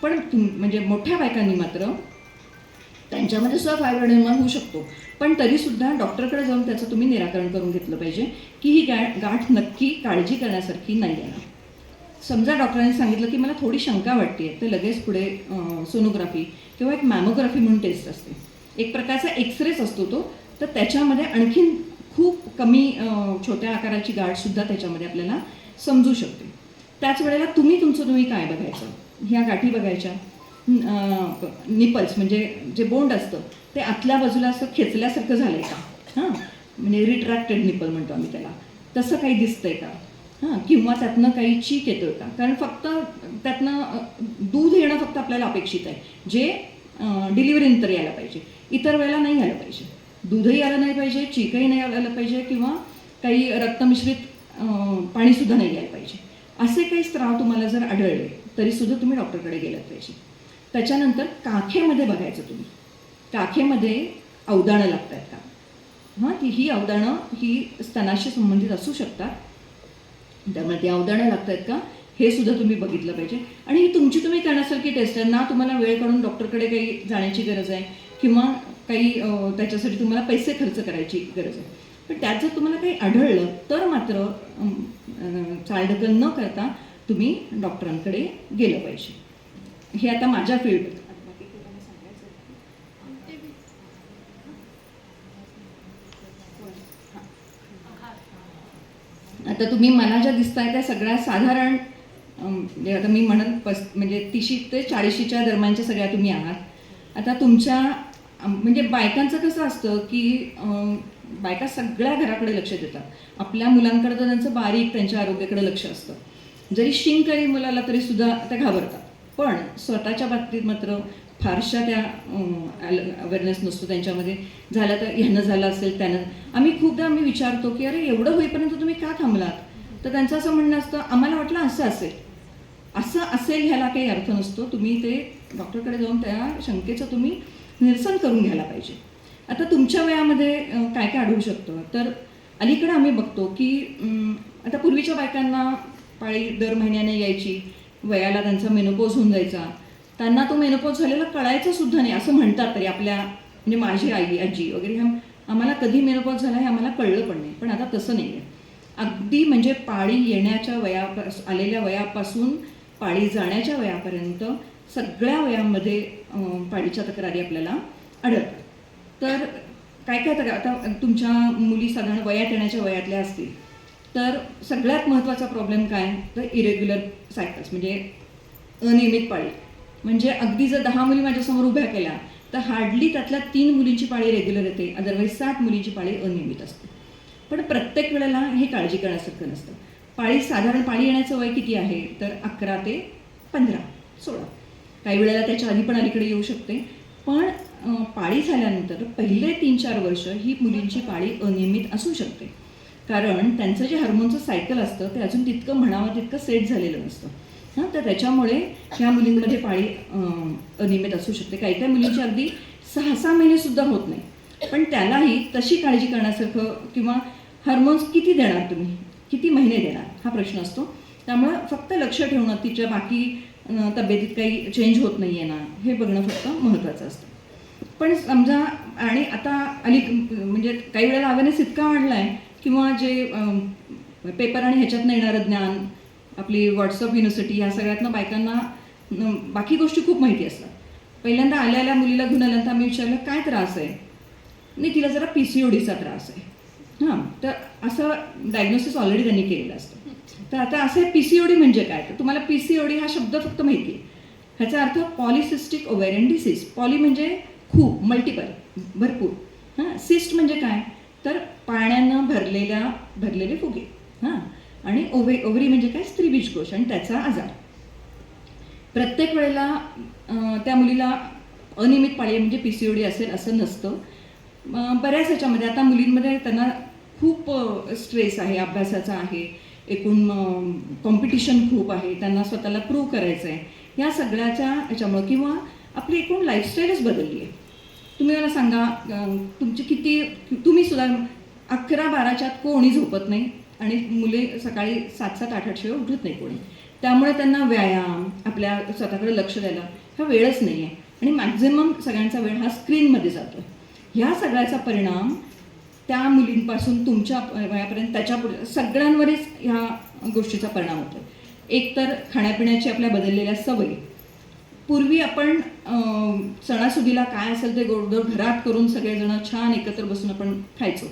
पण म्हणजे मोठ्या बायकांनी मात्र त्यांच्यामध्ये सुद्धा फायब्रोएडेनोमा होऊ शकतो, पण तरीसुद्धा डॉक्टरकडे जाऊन त्याचं तुम्ही निराकरण करून घेतलं पाहिजे की ही गाठ नक्की काळजी करण्यासारखी नाही आहे. समजा डॉक्टरांनी सांगितलं की मला थोडी शंका वाटते, तर लगेच पुढे सोनोग्राफी किंवा एक मॅमोग्राफी म्हणून टेस्ट असते. एक प्रकारचा एक्सरेच असतो तो, तर त्याच्यामध्ये आणखीन खूप कमी छोट्या आकाराची गाठसुद्धा त्याच्यामध्ये आपल्याला समजू शकते. त्याच वेळेला तुम्ही काय बघायचं, ह्या गाठी बघायच्या. निपल्स म्हणजे जे बोंड असतं ते आतल्या बाजूला असं खेचल्यासारखं झालं आहे का, हां, म्हणजे रिट्रॅक्टेड निपल म्हणतो आम्ही त्याला, तसं काही दिसतंय का, हां, किंवा त्यातनं काही चीक येतोय का. कारण फक्त त्यातनं दूध येणं फक्त आपल्याला अपेक्षित आहे, जे डिलिव्हरीनंतर यायला पाहिजे, इतर वेळेला नाही आलं पाहिजे. दूधही आलं नाही पाहिजे, चीकही नाही आलं पाहिजे, किंवा काही रक्तमिश्रित पाणीसुद्धा नाही यायला पाहिजे. असे काही स्त्राव तुम्हाला जर आढळले तरीसुद्धा तुम्ही डॉक्टरकडे गेलात पाहिजे. त्याच्यानंतर काखेमध्ये बघायचं तुम्ही, काखेमध्ये अवदाणं लागत आहेत का, हां, ही अवदाणं ही स्तनाशी संबंधित असू शकतात, त्यामुळे ती अवदाणं लागत आहेत का हे सुद्धा तुम्ही बघितलं पाहिजे. आणि ही तुम्ही करण्यासारखी टेस्ट आहे ना, तुम्हाला वेळ काढून डॉक्टरकडे काही जाण्याची गरज आहे किंवा काही त्याच्यासाठी तुम्हाला पैसे खर्च करायची गरज आहे. पण त्यात जर तुम्हाला काही आढळलं तर मात्र चालढकल न करता तुम्ही डॉक्टरांकडे गेलं पाहिजे. हे आता माझ्या फील्ड. आता तुम्ही मला ज्या दिसताय त्या सगळ्या साधारण म्हणजे आता मी म्हणजे 30 ते 40च्या दरम्यानच्या सगळ्या तुम्ही आहात. आता तुमच्या म्हणजे बायकांचं कसं असतं की बायका सगळ्या घराकडे लक्ष देतात. आपल्या मुलांकडे तर त्यांचं बारीक त्यांच्या आरोग्याकडे लक्ष असतं. जरी शिंक आली मुलाला तरी सुद्धा त्या घाबरतात, पण स्वतःच्या बाबतीत मात्र फारशा त्या अवेअरनेस नसतो त्यांच्यामध्ये. झालं तर ह्यानं झालं असेल त्यानं. आम्ही विचारतो की अरे एवढं होईपर्यंत तुम्ही का थांबलात, तर त्यांचं असं म्हणणं असतं आम्हाला वाटलं असं असेल ह्याला काही अर्थ नसतो. तुम्ही ते डॉक्टरकडे जाऊन त्या शंकेचं तुम्ही निरसन करून घ्यायला पाहिजे. आता तुमच्या वयामध्ये काय काय आढळू शकतं, तर अलीकडे आम्ही बघतो की आता पूर्वीच्या बायकांना पाळी दर महिन्याने यायची, वयाला त्यांचा मेनोपॉज होऊन जायचा, त्यांना तो मेनोपॉज झालेला कळायचं सुद्धा नाही असं म्हणतात. तरी आपल्या म्हणजे माझी आजी वगैरे आम्हाला कधी मेनोपॉज झाला हे आम्हाला कळलं पण नाही. पण आता तसं नाही आहे. अगदी म्हणजे पाळी येण्याच्या आलेल्या वयापासून पाळी जाण्याच्या वयापर्यंत सगळ्या वयामध्ये पाळीच्या तक्रारी आपल्याला आढळतात. तर काय आता तुमच्या मुली साधारण वयात येण्याच्या वयातल्या असतील तर सगळ्यात महत्त्वाचा प्रॉब्लेम काय, तर इरेग्युलर सायकल्स म्हणजे अनियमित पाळी. म्हणजे अगदी जर 10 मुली माझ्यासमोर उभ्या केल्या तर हार्डली त्यातल्या 3 मुलींची पाळी रेग्युलर येते, अदरवाईज 60 मुलींची पाळी अनियमित असते. पण प्रत्येक वेळेला हे काळजी करण्यासारखं नसतं. साधारण पाळी येण्याचं वय किती आहे, तर 11 ते 15, 16, काही वेळेला त्याच्या आधी पण अलीकडे येऊ शकते. पण पाळी झाल्यानंतर पहिले 3-4 वर्ष ही मुलींची पाळी अनियमित असू शकते, कारण त्यांचं जे हार्मोनचं सायकल असतं ते अजून तितकं म्हणावं तितकं सेट झालेलं नसतं. हां, तर त्याच्यामुळे ह्या मुलींमध्ये पाळी अनियमित असू शकते. काही काही मुलींची अगदी 6-6 महिनेसुद्धा होत नाही. पण त्यालाही तशी काळजी करण्यासारखं किंवा हार्मोन्स किती देणार तुम्ही, किती महिने देणार हा प्रश्न असतो. त्यामुळं फक्त लक्ष ठेवणं, तिच्या बाकी तब्येतीत काही चेंज होत नाही आहे ना हे बघणं फक्त महत्त्वाचं असतं. पण समजा आणि आता म्हणजे काही वेळेला अवेअरनेस इतका वाढला आहे किंवा जे पेपर आणि ह्याच्यातनं येणारं ज्ञान, आपली व्हॉट्सअप युनिव्हर्सिटी ह्या सगळ्यातनं बायकांना बाकी गोष्टी खूप माहिती असतात. पहिल्यांदा आलेल्या मुलीला घेऊन आल्यानंतर आम्ही विचारलं काय त्रास आहे, नाही तिला जरा PCODचा त्रास आहे. हां, तर असं डायग्नोसिस ऑलरेडी त्यांनी केलेलं असतं. तर आता असं आहे PCOD म्हणजे काय, तर तुम्हाला PCOD हा शब्द फक्त माहिती आहे. ह्याचा अर्थ पॉलिसिस्टिक ओव्हेरियन डिसीज. पॉली म्हणजे खूप, मल्टिपल, भरपूर. हां, सिस्ट म्हणजे काय, तर पाण्यानं भरलेले फुगे. हां, आणि ओव्हरी म्हणजे काय, स्त्रीबीजकोश आणि त्याचा आजार. प्रत्येक वेळेला त्या मुलीला अनियमित पाळी म्हणजे PCOD असेल असं नसतं. बऱ्याच ह्याच्यामध्ये आता मुलींमध्ये त्यांना खूप स्ट्रेस आहे, अभ्यासाचा आहे, एकूण कॉम्पिटिशन खूप आहे, त्यांना स्वतःला प्रूव्ह करायचं आहे. या सगळ्याच्या ह्याच्यामुळं किंवा आपली एकूण लाईफस्टाईलच बदलली आहे. तुम्ही मला सांगा, तुम्ही सुद्धा 11-12च्या आत कोणी झोपत नाही आणि मुले सकाळी 7-7, 8-8 शिवाय उठत नाही कोणी. त्यामुळे त्यांना व्यायाम, आपल्या स्वतःकडे लक्ष द्यायला हा वेळच नाही आहे आणि मॅक्झिमम सगळ्यांचा वेळ हा स्क्रीनमध्ये जातो. ह्या सगळ्याचा परिणाम त्या मुलींपासून तुमच्या वयापर्यंत त्याच्या पुढे सगळ्यांवरच ह्या गोष्टीचा परिणाम होतो. एक तर खाण्यापिण्याची आपल्या बदललेल्या सवयी. पूर्वी आपण सणासुदीला काय असेल ते गोडधोड घरात करून सगळेजण छान एकत्र बसून आपण खायचो.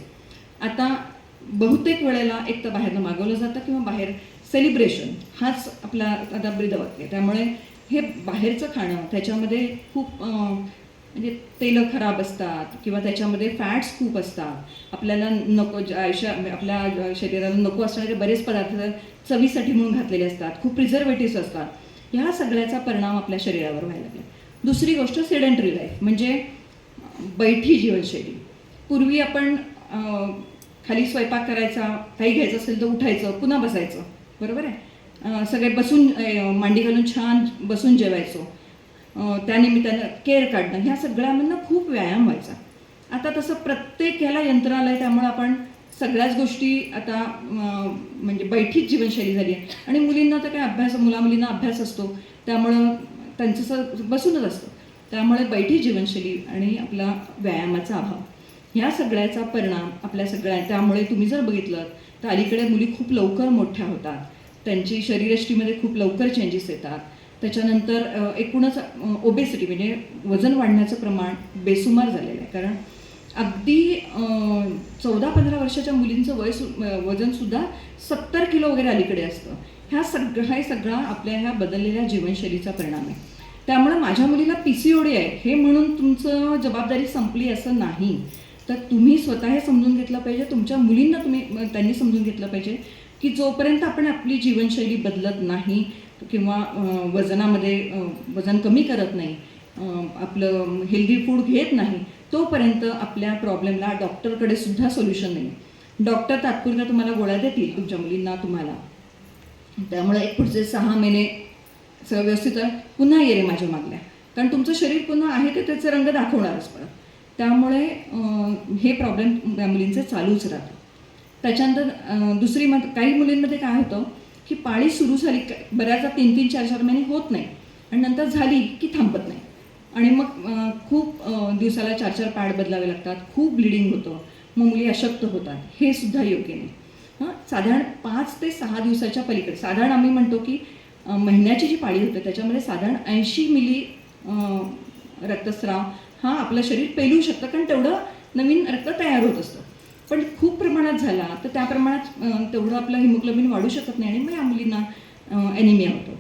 आता बहुतेक वेळेला एक तर बाहेरनं मागवलं जातं किंवा बाहेर सेलिब्रेशन हाच आपला आता ब्रीदवाक्य आहे. त्यामुळे हे बाहेरचं खाणं त्याच्यामध्ये खूप म्हणजे तेलं खराब असतात किंवा त्याच्यामध्ये फॅट्स खूप असतात. आपल्याला नको आपल्या शरीराला नको असणारे बरेच पदार्थ चवीसाठी म्हणून घातलेले असतात. खूप प्रिझर्वेटिव्स असतात. ह्या सगळ्याचा परिणाम आपल्या शरीरावर व्हायला लागला. दुसरी गोष्ट सेडेंटरी लाईफ म्हणजे बैठी जीवनशैली. पूर्वी आपण खाली स्वयंपाक करायचा, काही घ्यायचं असेल तर उठायचं, पुन्हा बसायचं, बरोबर आहे. सगळे बसून मांडी घालून छान बसून जेवायचो. त्यानिमित्तानं केअर काढणं ह्या सगळ्यामधनं खूप व्यायाम व्हायचा. आता तसं प्रत्येक ह्याला यंत्र आलं आहे. त्यामुळे आपण सगळ्याच गोष्टी आता म्हणजे बैठीच जीवनशैली झाली आहे. आणि मुलींना तर काय मुलींना अभ्यास असतो, त्यामुळं त्यांचं बसूनच असतं. त्यामुळे बैठी जीवनशैली आणि आपला व्यायामाचा अभाव ह्या सगळ्याचा परिणाम आपल्या त्यामुळे तुम्ही जर बघितलं तर अलीकडे मुली खूप लवकर मोठ्या होतात. त्यांची शरीरयष्टीमध्ये खूप लवकर चेंजेस येतात. त्याच्यानंतर एकूणच ओबेसिटी म्हणजे वजन वाढण्याचं प्रमाण बेसुमार झालेलं आहे. कारण अगदी 14-15 वर्षाच्या मुलींचं वजनसुद्धा 70 किलो वगैरे अलीकडे असतं. हा सगळा आपल्या ह्या बदललेल्या जीवनशैलीचा परिणाम आहे. त्यामुळे माझ्या मुलीला PCOD आहे हे म्हणून तुमचं जबाबदारी संपली असं नाही. तर तुम्ही स्वतः हे समजून घेतलं पाहिजे, तुमच्या मुलींना त्यांनी समजून घेतलं पाहिजे की जोपर्यंत आपण आपली जीवनशैली बदलत नाही किंवा वजन कमी करत नाही, आपलं हेल्दी फूड घेत नाही, तोपर्यंत आपल्या प्रॉब्लेमला डॉक्टरकडे सुद्धा सोल्युशन नाही. डॉक्टर तात्पुरत्या तुम्हाला गोळ्या देतील तुमच्या मुलींना तुम्हाला. त्यामुळे एक पुढचे 6 महिने सगळं व्यवस्थित पुन्हा ये रे माझ्या मागल्या, कारण तुमचं शरीर पुन्हा आहे ते त्याचे रंग दाखवणारच परत. त्यामुळे हे प्रॉब्लेम त्या मुलींचे चालूच राहतात. त्याच्यानंतर दुसरी काही मुलींमध्ये काय होतं की पाळी सुरू झाली, बऱ्याचदा 3-3, 4-4 महिने होत नाही आणि नंतर झाली की थांबत नाही आणि मग खूप दिवसाला 4-4 पॅड बदलावे लागतात, खूप ब्लिडिंग होतं, मग मुली अशक्त होतात. हे सुद्धा योग्य नाही. साधारण 5 ते 6 दिवसाच्या पलीकडे साधारण आम्ही म्हणतो की महिन्याची जी पाळी होते त्याच्यामध्ये साधारण 80 मिली रक्तस्राव हा आपलं शरीर पेलू शकतं, कारण तेवढं नवीन रक्त तयार होत असतं. पण खूप प्रमाणात झाला तर त्या प्रमाणात तेवढं आपलं हिमोग्लोबिन वाढू शकत नाही आणि मग या मुलींना ॲनिमिया होतो.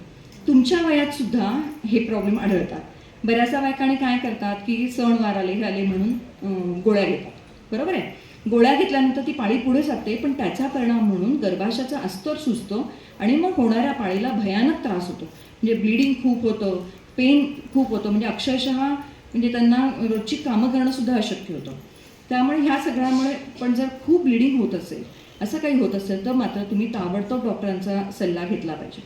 तुमच्या वयात सुद्धा हे प्रॉब्लेम आढळतात. बऱ्याचशा बायकांनी काय करतात की सणवार आले म्हणून गोळ्या घेतात, बरोबर आहे. गोळ्या घेतल्यानंतर ती पाळी पुढे जाते, पण त्याचा परिणाम म्हणून गर्भाशयाचा अस्तर सुजतो आणि मग होणाऱ्या पाळीला भयानक त्रास होतो. म्हणजे ब्लिडिंग खूप होतं, पेन खूप होतं, म्हणजे अक्षरशः म्हणजे त्यांना रोजची कामं करणं सुद्धा अशक्य होतं. त्यामुळे ह्या सगळ्यामुळे पण जर खूप ब्लिडिंग होत असेल, असं काही होत असेल तर मात्र तुम्ही ताबडतोब डॉक्टरांचा सल्ला घेतला पाहिजे.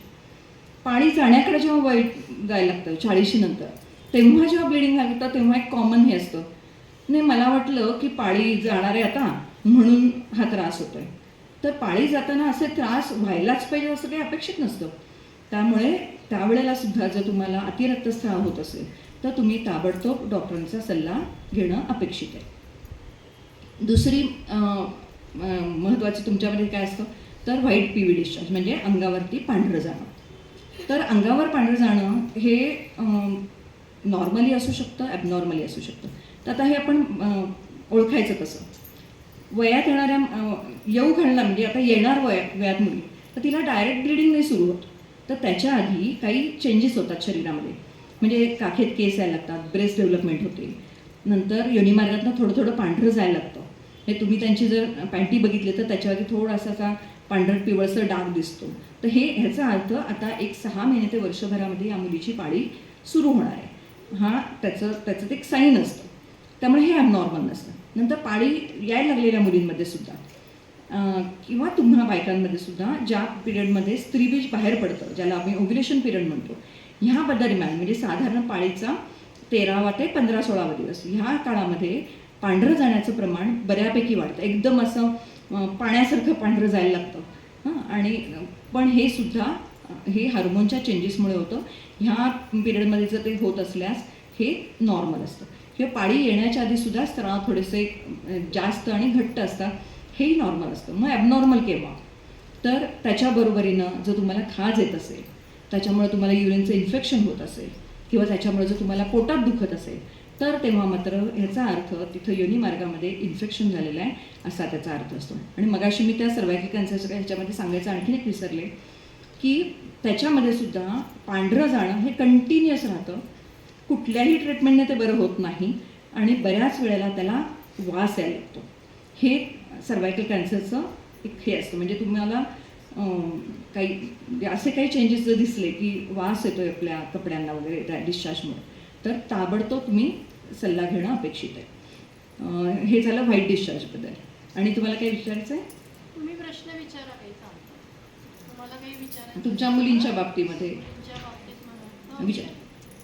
पाळी जाण्याकडे जेव्हा जायला लागतं 40 नंतर, तेव्हा जेव्हा ब्लिडिंग लागतं तेव्हा एक कॉमन हे असतं, नाही मला वाटलं की पाळी जाणार आहे आता म्हणून हा त्रास होतो आहे. तर पाळी जाताना असे त्रास व्हायलाच पाहिजे असं काही अपेक्षित नसतं. त्यामुळे त्यावेळेला सुद्धा जर तुम्हाला अतिरक्तस्राव होत असेल तर तुम्ही ताबडतोब डॉक्टरांचा सल्ला घेणं अपेक्षित आहे. दुसरी महत्त्वाची तुमच्यामध्ये काय असतं तर व्हाईट PV डिस्चार्ज म्हणजे अंगावरती पांढरं जाणं. तर अंगावर पांढरं जाणं हे नॉर्मली असू शकतं, ॲबनॉर्मली असू शकतं. तर आता हे आपण ओळखायचं कसं? वयात येणाऱ्या येऊ घालणार म्हणजे आता येणार वयात मुली तर तिला डायरेक्ट ब्लिडिंग नाही सुरू होत, तर त्याच्या आधी काही चेंजेस होतात शरीरामध्ये. म्हणजे काखेत केस यायला लागतात, ब्रेस्ट डेव्हलपमेंट होते, नंतर योनिमार्गातनं थोडं थोडं पांढरं जायला लागतं. हे तुम्ही त्यांची जर पॅन्टी बघितली तर त्याच्यावरती थोडासा असा पांढरट पिवळसर डाग दिसतो. तर ह्याचा अर्थ आता एक 6 महिने ते वर्षभरामध्ये या मुलीची पाळी सुरू होणार आहे. हा त्याचं एक साईन असतं. त्यामुळे हे ॲबनॉर्मल नसतं. नंतर पाळी यायला लागलेल्या मुलींमध्ये सुद्धा किंवा तुम्हा बायकांमध्ये सुद्धा ज्या पिरियडमध्ये स्त्रीबीज बाहेर पडतं, ज्याला आम्ही ओव्युलेशन पिरियड म्हणतो, ह्या दरम्यान म्हणजे साधारण पाळीचा 13वा ते 15-16वा दिवस ह्या काळामध्ये पांढरं जाण्याचं प्रमाण बऱ्यापैकी वाढतं. एकदम असं पाण्यासारखं पांढरं जायला लागतं. आणि पण हे सुद्धा हे हार्मोनच्या चेंजेसमुळे होतं. ह्या पिरियडमध्ये जर ते होत असल्यास हे नॉर्मल असतं. किंवा पाळी येण्याच्या आधीसुद्धा स्त्राव थोडेसे जास्त आणि घट्ट असतात, हेही नॉर्मल असतं. मग ॲबनॉर्मल केव्हा? तर त्याच्या बरोबरीनं जर तुम्हाला खाज येत असेल, त्याच्यामुळे तुम्हाला युरिनचं इन्फेक्शन होत असेल किंवा त्याच्यामुळे जर तुम्हाला पोटात दुखत असेल, तर तेव्हा मात्र ह्याचा अर्थ तिथं योनी मार्गामध्ये इन्फेक्शन झालेलं आहे असा त्याचा अर्थ असतो. आणि मगाशी मी त्या सर्वायकल कॅन्सरच्या ह्याच्यामध्ये सांगायचं आणखीन एक विसरले की त्याच्यामध्ये सुद्धा पांढरं जाणं हे कंटिन्युअस राहतं, कुठल्याही ट्रीटमेंटने ते बरं होत नाही आणि बऱ्याच वेळेला त्याला वास यायला लागतो. हे सर्वायकल कॅन्सरचं एक हे असतं. म्हणजे तुम्हाला काही असे काही चेंजेस जर दिसले की वास येतोय आपल्या कपड्यांना वगैरे त्या डिस्चार्जमुळे, तर ताबडतोब तुम्ही सल्ला घेणं अपेक्षित आहे. हे झालं व्हाईट डिस्चार्जबद्दल. आणि तुम्हाला काही विचारायचं आहे? तुम्ही प्रश्न विचारा काही सांगता. तुम्हाला काही विचारायचं तुमच्या मुलींच्या बाबतीमध्ये तुमच्या बाबतीत म्हणा. विचार.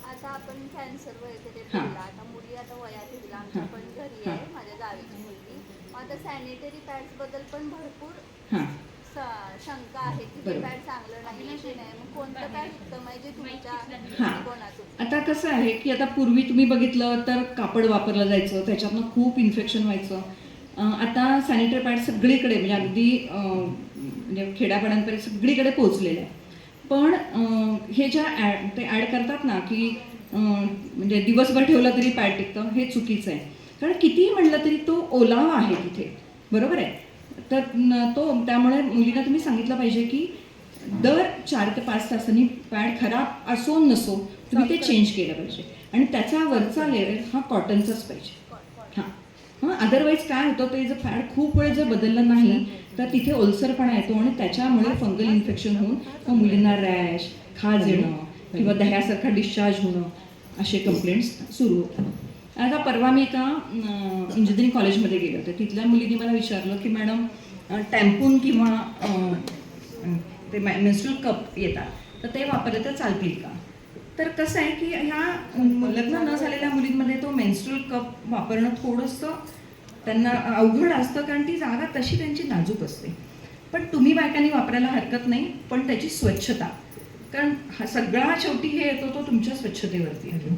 आता आपण कॅन्सर वगैरे हां. बोलला, आता मुली आता वयात येतील, आमच्या हां. पण घरी हां. आहे माझ्या जावेची मुलगी. मग आता सॅनिटरी पॅड्स बद्दल पण भरपूर हां, शंका आहे की ते बरोबर. पॅड चांगलं नाही की नाही. मग कोणतं पॅड उत्तम आहे जे तुमच्या हां. दृष्टिकोनातून? आता कसं आहे की आता पूर्वी तुम्ही बघितलं तर कापड वापरलं जायचं, त्याच्यातनं खूप इन्फेक्शन व्हायचं. आता सॅनिटरी पॅड सगळीकडे म्हणजे अगदी म्हणजे खेड्यापाड्यांपर्यंत सगळीकडे पोहोचलेलं आहे. पण हे ज्या ते ॲड करतात ना की म्हणजे दिवसभर ठेवलं तरी पॅड टिकतं, हे चुकीचं आहे. कारण कितीही म्हणलं तरी तो ओलावा आहे तिथे, बरोबर आहे. तर त्यामुळे मुलींना तुम्ही सांगितलं पाहिजे की दर 4 ते 5 तासांनी पॅड खराब असो नसो तुम्ही ते चेंज केलं पाहिजे. आणि त्याचा वरचा लेअर हा कॉटनचाच पाहिजे. हां, अदरवाईज काय होतं, ते जर पॅड खूप वेळ जर बदललं नाही तर तिथे ओलसरपणा येतो आणि त्याच्यामुळे फंगल इन्फेक्शन होऊन मग मुलींना रॅश, खाज येणं किंवा दह्यासारखा डिस्चार्ज होणं असे कंप्लेंट्स सुरू होतात. आता परवा मी एका इंजिनिअरिंग कॉलेजमध्ये गेले होते. तिथल्या मुलींनी मला विचारलं की मॅडम टॅम्पून किंवा ते मेन्स्ट्रुअल कप येतात तर ते वापरले तर चालतील का? तर कसं आहे की ह्या लग्न न झालेल्या मुलींमध्ये तो मेन्स्ट्रुअल कप वापरणं थोडंसं त्यांना अवघड असतं, कारण ती जागा तशी त्यांची नाजूक असते. पण तुम्ही बायकांनी वापरायला हरकत नाही, पण त्याची स्वच्छता, कारण हा सगळा शेवटी हे येतो तो तुमच्या स्वच्छतेवरती आहे.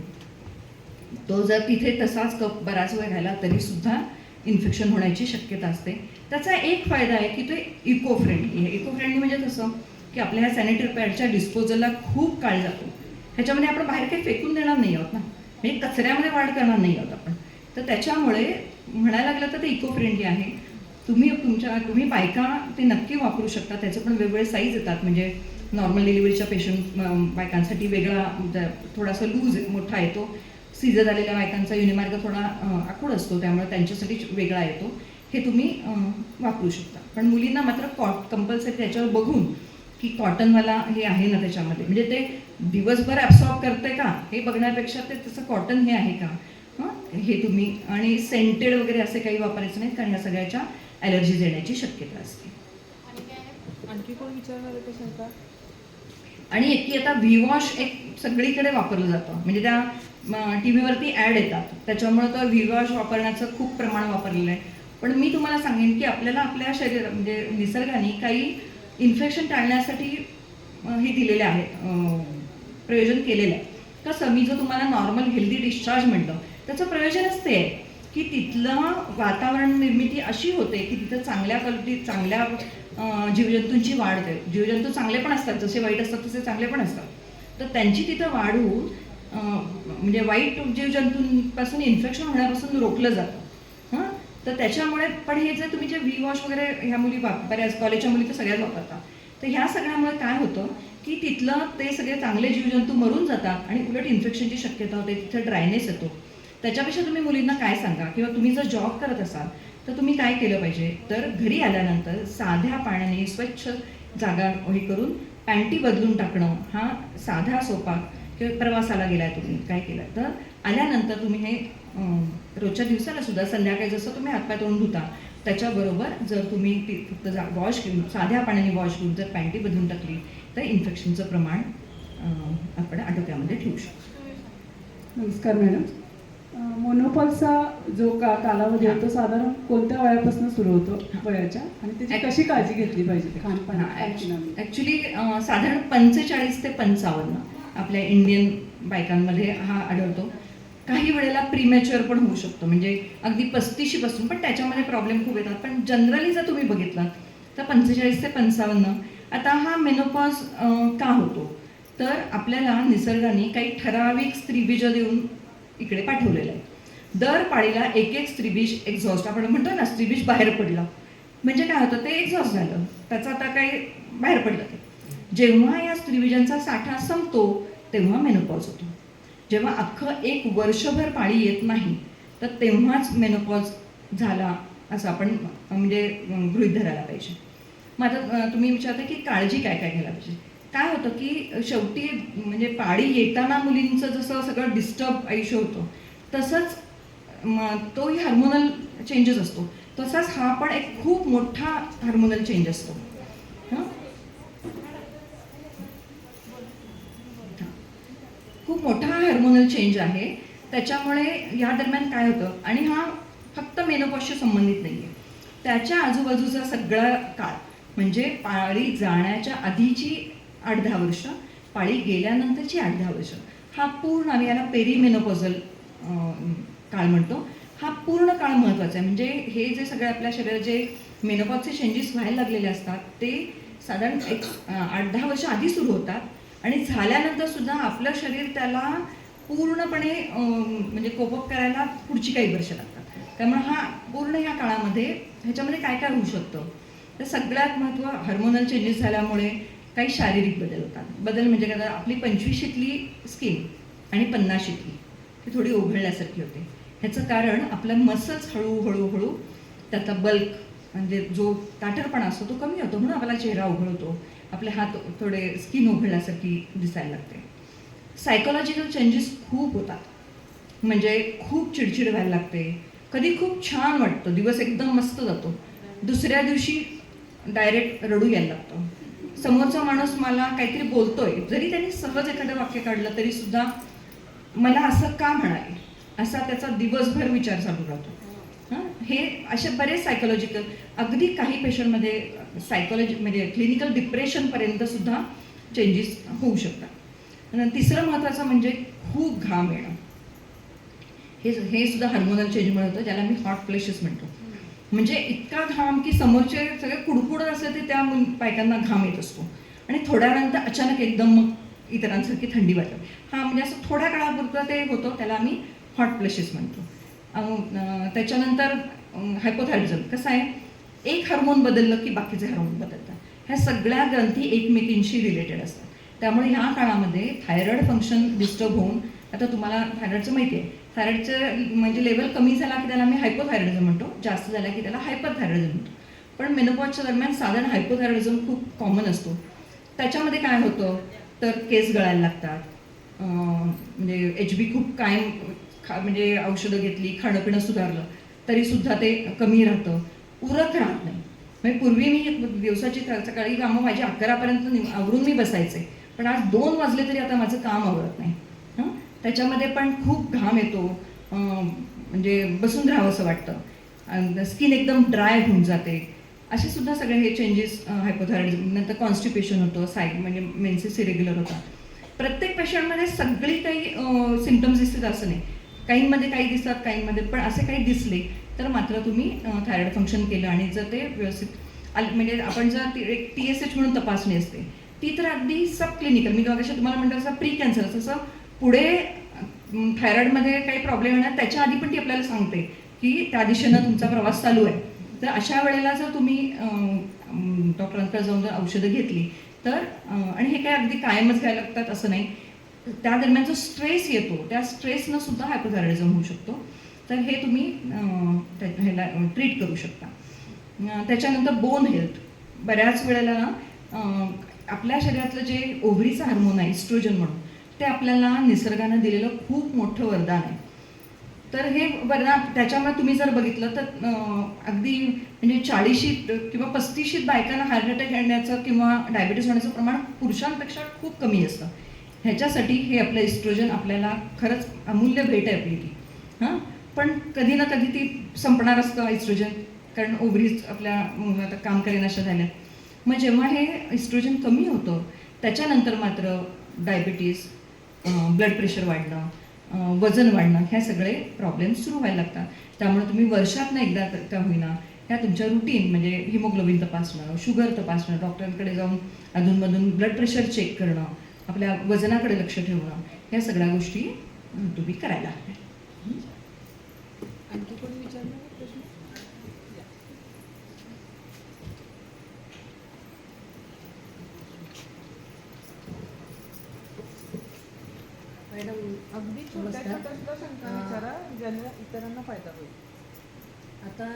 तो जर तिथे तसाच कप बराच वेळ राहिला तरी सुद्धा इन्फेक्शन होण्याची शक्यता असते. त्याचा एक फायदा आहे की ते इको फ्रेंडली आहे. इको फ्रेंडली म्हणजे कसं की आपल्या ह्या सॅनिटरी पॅडच्या डिस्पोजलला खूप काळ जातो. ह्याच्यामध्ये आपण बाहेर काही फेकून देणार नाही आहोत ना, म्हणजे कचऱ्यामध्ये वाढ करणार नाही आहोत आपण. तर त्याच्यामुळे म्हणायला लागलं तर ते इको फ्रेंडली आहे. तुम्ही बायका ते नक्की वापरू शकता. त्याचे पण वेगवेगळे साईज येतात. म्हणजे नॉर्मल डिलिव्हरीच्या पेशंट बायकांसाठी वेगळा थोडासा लूज मोठा येतो. सीझर झालेल्या बायकांचा युनिमार्ग थोडा आखूड असतो, त्यामुळे त्यांच्यासाठी वेगळा येतो. हे तुम्ही वापरू शकता. पण मुलींना मात्र कंपल्सरी त्याच्यावर बघून की कॉटनवाला हे आहे ना त्याच्यामध्ये, म्हणजे ते दिवसभर ॲब्सॉर्ब करते का हे बघण्यापेक्षा ते तसं कॉटन हे आहे का हे तुम्ही. आणि सेंटेड वगैरे असे काही वापरायचं नाहीत, कारण ह्या सगळ्याच्या ॲलर्जीज येण्याची शक्यता असते. आणि काय आणखी कोण विचारणार आहे शंका? आणि एक की आता व्हीवॉश एक सगळीकडे वापरलं जातं. म्हणजे त्या टी व्हीवरती ॲड येतात, त्याच्यामुळं तर व्हीवॉश वापरण्याचं खूप प्रमाण वापरलेलं आहे. पण मी तुम्हाला सांगेन की आपल्याला आपल्या शरीरात म्हणजे निसर्गाने काही इन्फेक्शन टाळण्यासाठी हे दिलेले आहेत, प्रयोजन केलेलं आहे. कसं, मी जो तुम्हाला नॉर्मल हेल्दी डिस्चार्ज म्हणतो त्याचं प्रयोजनच ते आहे की तिथलं वातावरण निर्मिती अशी होते की तिथं चांगल्या क्वालिटी चांगल्या जीवजंतूंची वाढ होते. जीवजंतू चांगले पण असतात, जसे वाईट असतात तसे चांगले पण असतात. तर त्यांची तिथं वाढ होऊन म्हणजे वाईट जीवजंतूंपासून इन्फेक्शन होण्यापासून रोखलं जातं. तर त्याच्यामुळे पण हे जर तुम्ही जे व्हीवॉश वगैरे ह्या मुली बऱ्याच कॉलेजच्या मुली तर सगळ्याच वापरतात. तर ह्या सगळ्यामुळे काय होतं की तिथलं ते सगळे चांगले जीवजंतू मरून जातात आणि उलट इन्फेक्शनची शक्यता होते, तिथं ड्रायनेस येतो. त्याच्यापेक्षा तुम्ही मुलींना काय सांगा, किंवा तुम्ही जर जॉब करत असाल तर तुम्ही काय केलं पाहिजे, तर घरी आल्यानंतर साध्या पाण्याने स्वच्छ जागा हे करून पॅन्टी बदलून टाकणं हा साधा सोपा. किंवा प्रवासाला गेलाय तुम्ही काय केलं तर आल्यानंतर तुम्ही हे रोजच्या दिवसाला सुद्धा संध्याकाळी जसं तुम्ही हातपाय तोंड धुता त्याच्याबरोबर जर तुम्ही फक्त वॉश घेऊन साध्या पाण्याने वॉश घेऊन जर पॅन्टी बदलून टाकली तर इन्फेक्शनचं प्रमाण आपण आटोक्यामध्ये ठेवू शकतो. नमस्कार मॅडम. मोनोपॉलचा जो कालावधी आहे तो साधारण कोणत्या वयापासून सुरू होतो वयाच्या, आणि त्याची कशी काळजी घेतली पाहिजे खानपान? ॲक्च्युली साधारण 45 ते 55 आपल्या इंडियन बायकांमध्ये हा आढळतो. काही वेळेला प्रीमॅच्युअर पण होऊ शकतो, म्हणजे अगदी 35 पासून, पण त्याच्यामध्ये प्रॉब्लेम खूप येतात. पण जनरली जर तुम्ही बघितलात तर 45 ते 55. आता हा मेनोपॉज का होतो? तर आपल्याला निसर्गाने काही ठराविक स्त्रीबीज देऊन इकडे पाठवलेलं आहे. दर पाळीला एक एक स्त्रीबीज एक्झॉस्ट, आपण म्हणतो ना स्त्रीबीज बाहेर पडलं म्हणजे काय होतं, ते एक्झॉस्ट झालं, त्याचं आता काही बाहेर पडलं. ते जेव्हा या स्त्रीबीजांचा साठा संपतो तेव्हा मेनोपॉज होतो. जेव्हा अख्खं एक वर्षभर पाळी येत नाही तर तेव्हाच मेनोपॉज झाला असं आपण म्हणजे गृहीत धरायला पाहिजे. मग आता तुम्ही विचारता की काळजी काय काय घ्यायला पाहिजे. काय होतं की शेवटी म्हणजे पाळी येताना मुलींचं जसं सगळं डिस्टर्ब आयुष्य होतं तसंच तोही हार्मोनल चेंजेस असतो, तसाच हा पण एक खूप मोठा हार्मोनल चेंज असतो. हां, खूप मोठा हार्मोनल चेंज आहे. त्याच्यामुळे या दरम्यान काय होतं, आणि हा फक्त मेनोपॉजशी संबंधित नाही आहे, त्याच्या आजूबाजूचा सगळा काळ म्हणजे पाळी जाण्याच्या आधीची 8-10 वर्ष, पाळी गेल्यानंतरची 8-10 वर्ष, हा पूर्ण आम्ही याला पेरीमेनोपॉझल काळ म्हणतो. हा पूर्ण काळ महत्त्वाचा आहे. म्हणजे हे जे सगळे आपल्या शरीरात जे मेनोपॉजचे चेंजेस व्हायला लागलेले असतात ते साधारण 8-10 वर्ष आधी सुरू होतात आणि झाल्यानंतर सुद्धा आपलं शरीर त्याला पूर्णपणे म्हणजे कोपअप करायला पुढची काही वर्ष लागतात. त्यामुळे हा पूर्ण या काळामध्ये ह्याच्यामध्ये काय काय होऊ शकतं, तर सगळ्यात महत्त्व हार्मोनल चेंजेस झाल्यामुळे काही शारीरिक बदल होतात. बदल म्हणजे काय, आपली 25शीतली स्किन आणि 50शीतली ती थोडी ओघळल्यासारखी होते. ह्याचं कारण आपलं मसल्स हळूहळू त्याचा बल्क म्हणजे जो ताठरपणा असतो तो कमी होतो, म्हणून आपला चेहरा उघळतो, आपले हात थोडे स्किन उघळल्यासारखी दिसायला लागते. सायकोलॉजिकल चेंजेस खूप होतात, म्हणजे खूप चिडचिड व्हायला लागते, कधी खूप छान वाटतं, दिवस एकदम मस्त जातो, दुसऱ्या दिवशी डायरेक्ट रडू यायला लागतं. समोरचा माणूस मला काहीतरी बोलतोय, जरी त्यांनी सहज एखादं वाक्य काढलं तरी सुद्धा मला असं का म्हणाले असा त्याचा दिवसभर विचार चालू राहतो. हां, हे असे बरेच सायकोलॉजिकल, अगदी काही पेशंटमध्ये सायकोलॉजी म्हणजे क्लिनिकल डिप्रेशनपर्यंत सुद्धा चेंजेस होऊ शकतात. आणि तिसरं महत्त्वाचं म्हणजे खूप घाम येणं, हे सुद्धा हार्मोनल चेंजमुळे होतं, ज्याला मी हॉट फ्लॅशेस म्हणतो. म्हणजे इतका घाम की समोरचे सगळे कुडकुडत असले ते त्या बायकांना घाम येत असतो आणि थोड्या वेळानंतर अचानक एकदम मग इतरांसारखी थंडी वाटते. हा म्हणजे असं थोड्या काळापुरतं ते होतं, त्याला आम्ही हॉट फ्लॅशेस म्हणतो. त्याच्यानंतर हायपोथायरॉइडिझम कसं आहे, एक हार्मोन बदललं की बाकीचे हार्मोन बदलतात. ह्या सगळ्या ग्रंथी एकमेकींशी रिलेटेड असतात. त्यामुळे ह्या काळामध्ये थायरॉइड फंक्शन डिस्टर्ब होऊन, आता तुम्हाला थायरॉइडचं माहिती आहे, थायरॉइडचं म्हणजे लेवल कमी झाला की त्याला आम्ही हायपोथायरॉइडिझम म्हणतो, जास्त झाला की त्याला हायपरथायरॉइडिझम म्हणतो. पण मेनोपॉजच्या दरम्यान साधारण हायपोथायरॉइडिझम खूप कॉमन असतो. त्याच्यामध्ये काय होतं तर केस गळायला लागतात, म्हणजे HB खूप कायम म्हणजे औषधं घेतली, खाणं पिणं सुधारलं तरीसुद्धा ते कमी राहतं, उरत राहत नाही. म्हणजे पूर्वी मी दिवसाची सकाळी कामं माझी 11पर्यंत आवरून मी बसायचे, पण आज 2 वाजले तरी आता माझं काम आवरत नाही. हां, त्याच्यामध्ये पण खूप घाम येतो, म्हणजे बसून राहावं असं वाटतं, स्किन एकदम ड्राय होऊन जाते. असे सुद्धा सगळे हे चेंजेस हायपोथायरॉइडिझम. नंतर कॉन्स्टिपेशन होतं, म्हणजे मेन्सेस इरेग्युलर होतात. प्रत्येक पेशंटमध्ये सगळी काही सिम्पटम्स दिसतात असं नाही, काहींमध्ये काही दिसतात, काहींमध्ये पण असे काही दिसले तर मात्र तुम्ही थायरॉइड फंक्शन केलं आणि जर ते व्यवस्थित म्हणजे आपण जर एक TSH म्हणून तपासणी असते ती तर अगदी सब क्लिनिकल, मी जसं तुम्हाला म्हणतो तसं प्री कॅन्सर, तसं पुढे थायरॉइडमध्ये काही प्रॉब्लेम येणार त्याच्या आधी पण ती आपल्याला सांगते की त्या दिशेनं तुमचा प्रवास चालू आहे. तर अशा वेळेला जर तुम्ही डॉक्टरांकडे जाऊन जर औषधं घेतली तर, आणि हे काय अगदी कायमच घ्यायला लागतात असं नाही, त्या दरम्यान जो स्ट्रेस येतो त्या स्ट्रेसनं सुद्धा हायपोथायरॉइडिझम होऊ शकतो. तर हे तुम्ही ह्याला ट्रीट करू शकता. त्याच्यानंतर बोन हेल्थ, बऱ्याच वेळेला ना आपल्या शरीरातलं जे ओव्हरीचं हार्मोन आहे इस्ट्रोजन म्हणून, ते आपल्याला निसर्गानं दिलेलं खूप मोठं वरदान आहे. तर हे वरदान त्याच्यामुळे तुम्ही जर बघितलं तर अगदी म्हणजे 40शीत किंवा 35शीत बायकांना हार्ट अटॅक येण्याचं किंवा डायबिटीस होण्याचं प्रमाण पुरुषांपेक्षा खूप कमी असतं. ह्याच्यासाठी हे आपलं इस्ट्रोजन आपल्याला खरंच अमूल्य भेट आहे आपली ती. हां, पण कधी ना कधी ती संपणार असतं इस्ट्रोजन, कारण ओव्हरीज आपल्या आता काम करेनाशा झाल्या. मग जेव्हा हे इस्ट्रोजन कमी होतं त्याच्यानंतर मात्र डायबिटीस, ब्लड प्रेशर वाढणं, वजन वाढणं, ह्या सगळे प्रॉब्लेम्स सुरू व्हायला लागतात. त्यामुळे तुम्ही वर्षातनं एकदा का होईना ह्या तुमच्या रुटीन म्हणजे हिमोग्लोबिन तपासणं, शुगर तपासणं, डॉक्टरांकडे जाऊन अधूनमधून ब्लड प्रेशर चेक करणं, आपल्या वजनाकडे लक्ष ठेवणं, ह्या सगळ्या गोष्टी तुम्ही करायला हव्या. आणखी कोणी विचारणार प्रश्न? मॅडम अगदी छोट्या नमस्कार. छोट्या सुद्धा शंका विचारा ज्याने इतरांना फायदा होईल. आता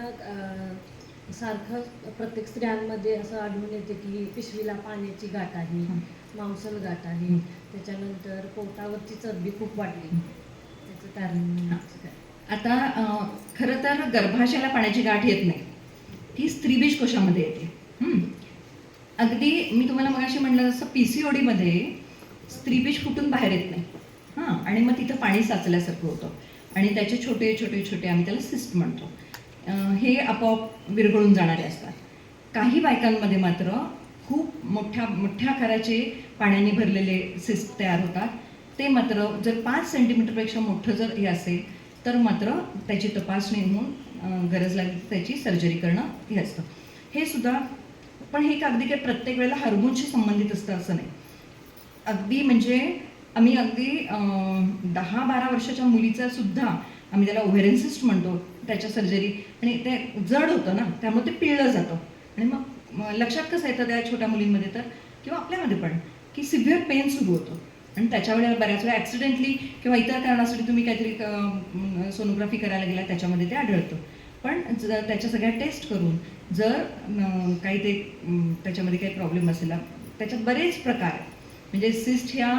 सारखं प्रत्येक स्त्रियांमध्ये असं आढळून येते की पिशवीला पाण्याची गाठ आहे, हं. मांसल गाठ आहे, हं. त्याच्यानंतर पोटावरची चरबी खूप वाढली. त्याचं कारण असं काय? आता खरं तर गर्भाशयाला पाण्याची गाठ येत नाही, ती स्त्रीबीज कोशामध्ये येते. अगदी मी तुम्हाला मगाशी म्हणलं जसं PCODमध्ये स्त्रीबीज फुटून बाहेर येत नाही. आणि मग तिथं पाणी साचल्यासारखं होतं आणि त्याचे छोटे छोटे छोटे आम्ही त्याला सिस्ट म्हणतो, हे आपोआप विरघळून जाणारे असतात. काही बायकांमध्ये मात्र खूप मोठ्या मोठ्या आकाराचे पाण्याने भरलेले सिस्ट तयार होतात. ते मात्र जर 5 सेंटीमीटरपेक्षा मोठं जर हे असेल तर मात्र त्याची तपासणी होऊन गरज लागली तर त्याची सर्जरी करणं हे असतं. हे सुद्धा पण हे अगदी काही प्रत्येक वेळेला हार्मोनशी संबंधित असतं असं नाही. अगदी म्हणजे आम्ही अगदी 10-12 वर्षाच्या मुलीचा सुद्धा आम्ही त्याला ओव्हेरियन सिस्ट म्हणतो, त्याच्या सर्जरी, आणि ते जड होतं ना, त्यामुळे ते पिळलं जातं. आणि मग लक्षात कसं येतं त्या छोट्या मुलींमध्ये तर, किंवा आपल्यामध्ये पण, की सिव्हिअर पेन सुरू होतं. आणि त्याच्या वेळेला बऱ्याच वेळा ॲक्सिडेंटली किंवा इतर कारणासाठी तुम्ही काहीतरी सोनोग्राफी करायला गेला त्याच्यामध्ये ते आढळतं. पण त्याच्या सगळ्या टेस्ट करून जर काही ते त्याच्यामध्ये काही प्रॉब्लेम असेल, त्याच्यात बरेच प्रकार आहेत. म्हणजे सिस्ट ह्या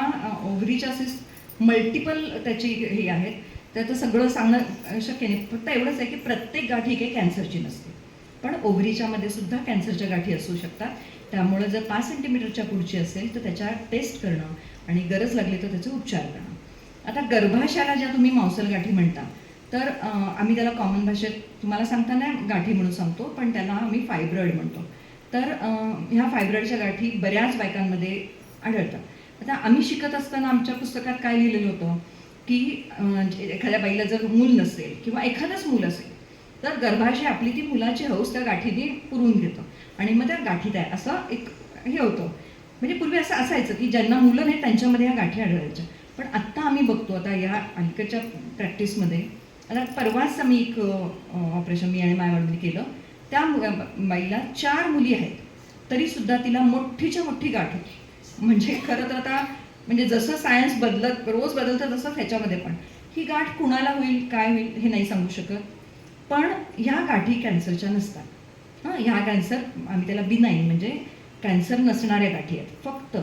ओव्हरीच्या सिस्ट मल्टिपल त्याची हे आहेत, त्याचं सगळं सांगणं शक्य नाही. फक्त एवढंच आहे की प्रत्येक गाठी काही कॅन्सरची नसते, पण ओव्हरीच्यामध्ये सुद्धा कॅन्सरच्या गाठी असू शकतात. त्यामुळे जर 5 सेंटीमीटरच्या पुढची असेल तर त्याच्या टेस्ट करणं आणि गरज लागली तर त्याचे उपचार करणं. आता गर्भाशयाला ज्या तुम्ही मांसल गाठी म्हणता, तर आम्ही त्याला कॉमन भाषेत तुम्हाला सांगताना गाठी म्हणून सांगतो, पण त्याला आम्ही फायब्रॉइड म्हणतो. तर ह्या फायब्रॉइडच्या गाठी बऱ्याच बायकांमध्ये आढळतात. आता आम्ही शिकत असताना आमच्या पुस्तकात काय लिहिलेलं होतं की एखाद्या बाईला जर मूल नसेल किंवा एखादंच मूल असेल तर गर्भाशय आपली ती मुलाची हौस त्या गाठीने पुरवून घेतं आणि मग त्या गाठीत आहे असं एक हे होतं. म्हणजे पूर्वी असं असायचं की ज्यांना मुलं नाही त्यांच्यामध्ये ह्या गाठी आढळायच्या. पण आत्ता आम्ही बघतो, आता या अलीकडच्या प्रॅक्टिसमध्ये, आता परवाच आम्ही एक ऑपरेशन मी आणि मायवाडीने केलं. त्या बाईला 4 मुली आहेत तरीसुद्धा तिला मोठीच्या मोठी गाठ होती. म्हणजे खरं तर आता म्हणजे जसं सायन्स रोज बदलतं तसं ह्याच्यामध्ये पण ही गाठ कुणाला होईल काय होईल हे नाही सांगू शकत. पण ह्या गाठी कॅन्सरच्या नसतात. ह्या कॅन्सर आम्ही त्याला बिनाईन म्हणजे कॅन्सर नसणाऱ्या गाठी आहेत. फक्त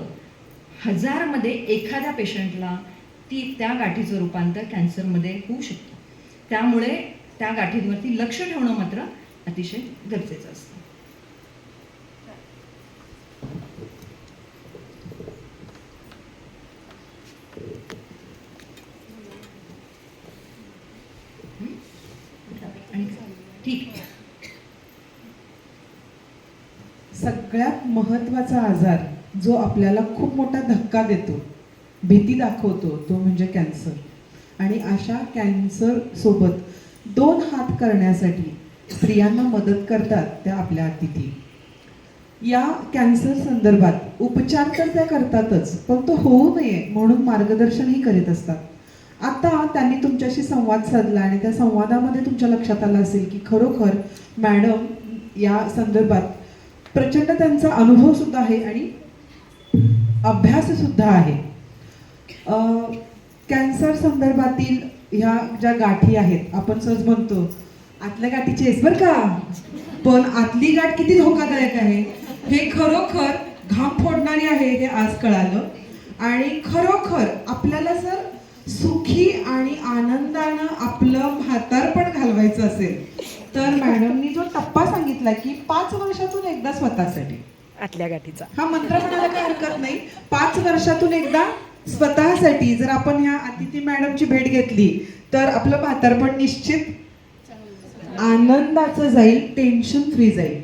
1000 मध्ये एखाद्या पेशंटला त्या गाठीचं रूपांतर कॅन्सरमध्ये होऊ शकतं. त्यामुळे त्या गाठींवरती लक्ष ठेवणं मात्र अतिशय गरजेचं असतं. ठीक आहे. सगळ्यात महत्त्वाचा आजार जो आपल्याला खूप मोठा धक्का देतो, भीती दाखवतो, तो म्हणजे कॅन्सर. आणि अशा कॅन्सर सोबत 2 हात करण्यासाठी स्त्रियांना मदत करतात त्या आपल्या अतिथी. या कॅन्सर संदर्भात उपचार तर त्या करतातच, पण तो होऊ नये म्हणून मार्गदर्शनही करीत असतात. आता त्यांनी तुमच्याशी संवाद साधला आणि त्या संवादामध्ये तुमच्या लक्षात आलं असेल की खरोखर मॅडम या संदर्भात प्रचंड त्यांचा अनुभव सुद्धा आहे आणि अभ्यास सुद्धा आहे. कॅन्सर संदर्भातील ह्या ज्या गाठी आहेत, आपण सहज म्हणतो आतल्या गाठीची आहेस बरं का, पण आतली गाठ किती धोकादायक आहे हे खरोखर घाम फोडणारी आहे हे आज कळालं. आणि खरोखर आपल्याला जर सुखी आणि आनंदानं आपलं म्हातारपण घालवायचं असेल तर मॅडमनी जो टप्पा सांगितला की 5 वर्षातून एकदा स्वतःसाठी, आतल्या गाठीचा हा मंत्र म्हणायला काही हरकत नाही. 5 वर्षातून एकदा स्वतःसाठी जर आपण ह्या अतिथी मॅडमची भेट घेतली तर आपलं म्हातारपण निश्चित आनंदाचं जाईल, टेन्शन फ्री जाईल.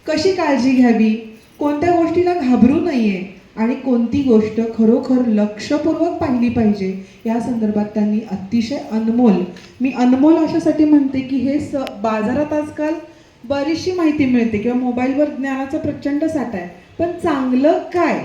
कशी काळजी घ्यावी, कोणत्या गोष्टीला घाबरू नये आणि कोणती गोष्ट खरोखर लक्षपूर्वक पाहिली पाहिजे या संदर्भात त्यांनी अतिशय अनमोल, मी अनमोल अशासाठी म्हणते की हे बाजारात आजकाल बरीचशी माहिती मिळते किंवा मोबाईलवर ज्ञानाचा प्रचंड साठा आहे, पण चांगलं काय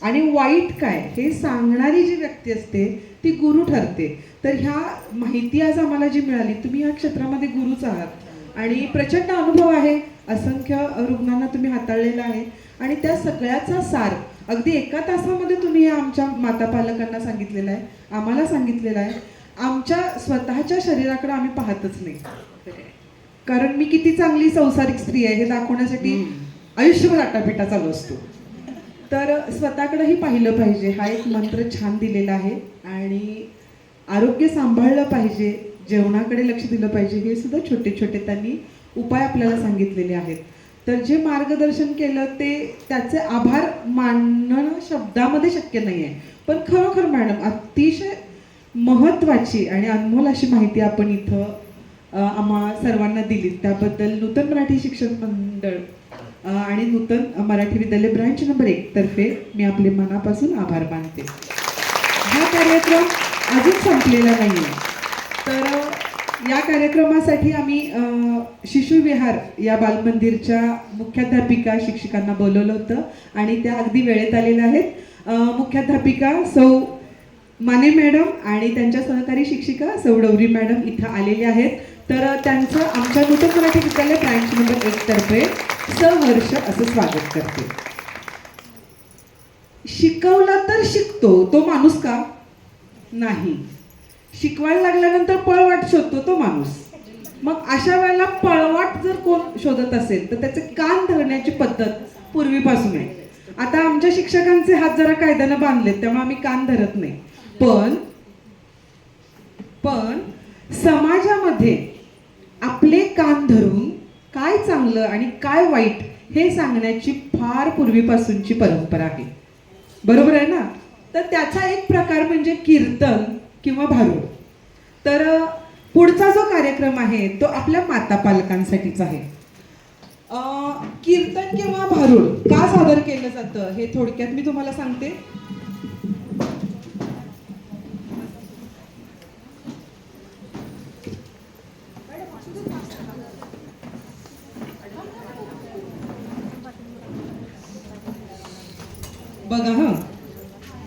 आणि वाईट काय हे सांगणारी जी व्यक्ती असते ती गुरु ठरते. तर ह्या माहिती आज आम्हाला जी मिळाली, तुम्ही या क्षेत्रामध्ये गुरुच आहात आणि प्रचंड अनुभव आहे, असंख्य रुग्णांना तुम्ही हाताळलेला आहे आणि त्या सगळ्याचा सार अगदी एका तासामध्ये तुम्ही या आमच्या माता पालकांना सांगितलेलं आहे, आम्हाला सांगितलेलं आहे. आमच्या स्वतःच्या शरीराकडे आम्ही पाहतच नाही, कारण मी किती चांगली संसारिक स्त्री आहे हे दाखवण्यासाठी आयुष्यभर आटापिटा चालू असतो. तर स्वतःकडेही पाहिलं पाहिजे, हा एक मंत्र छान दिलेला आहे. आणि आरोग्य सांभाळलं पाहिजे, जेवणाकडे लक्ष दिलं पाहिजे, हे सुद्धा छोटे छोटे त्यांनी उपाय आपल्याला सांगितलेले आहेत. तर जे मार्गदर्शन केलं ते त्याचे आभार मानणं शब्दामध्ये शक्य नाही आहे, पण खरोखर मॅडम अतिशय महत्त्वाची आणि अनमोल अशी माहिती आपण इथं आम्हा सर्वांना दिली, त्याबद्दल नूतन मराठी शिक्षण मंडळ आणि नूतन मराठी विद्यालय ब्रांच नंबर 1 तर्फे मी आपले मनापासून आभार मानते. हा कार्यक्रम अजून संपलेला नाही आहे, तर या कार्यक्रमासाठी आम्ही शिशुविहार या बालमंदिरच्या मुख्याध्यापिका शिक्षिकांना बोलवलं होतं आणि त्या अगदी वेळेत आलेल्या आहेत. मुख्याध्यापिका सौ माने मॅडम आणि त्यांच्या सहकारी शिक्षिका सौ डवरी मॅडम इथं आलेल्या आहेत. तर त्यांचं आमच्या नूतन मराठी विद्यालय ब्रांच नंबर 1 तर्फे सहर्ष असं स्वागत करते. शिकवला तर शिकतो तो माणूस का नाही, शिकवायला लागल्यानंतर पळवाट शोधतो तो माणूस. मग अशा वेळेला पळवाट जर कोण शोधत असेल तर त्याचे कान धरण्याची पद्धत पूर्वीपासून आहे. आता आमच्या शिक्षकांचे हात जरा कायद्यानं बांधलेत त्यामुळे आम्ही कान धरत नाही, पण समाजामध्ये आपले कान धरून काय चांगलं आणि काय वाईट हे सांगण्याची फार पूर्वीपासूनची परंपरा आहे, बरोबर आहे ना. तर त्याचा एक प्रकार म्हणजे कीर्तन किंवा भारुड. तर पुढचा जो कार्यक्रम आहे तो आपल्या माता पालकांसाठीच आहे. कीर्तन किंवा भारुड का सादर केलं जातं हे थोडक्यात मी तुम्हाला सांगते. बघा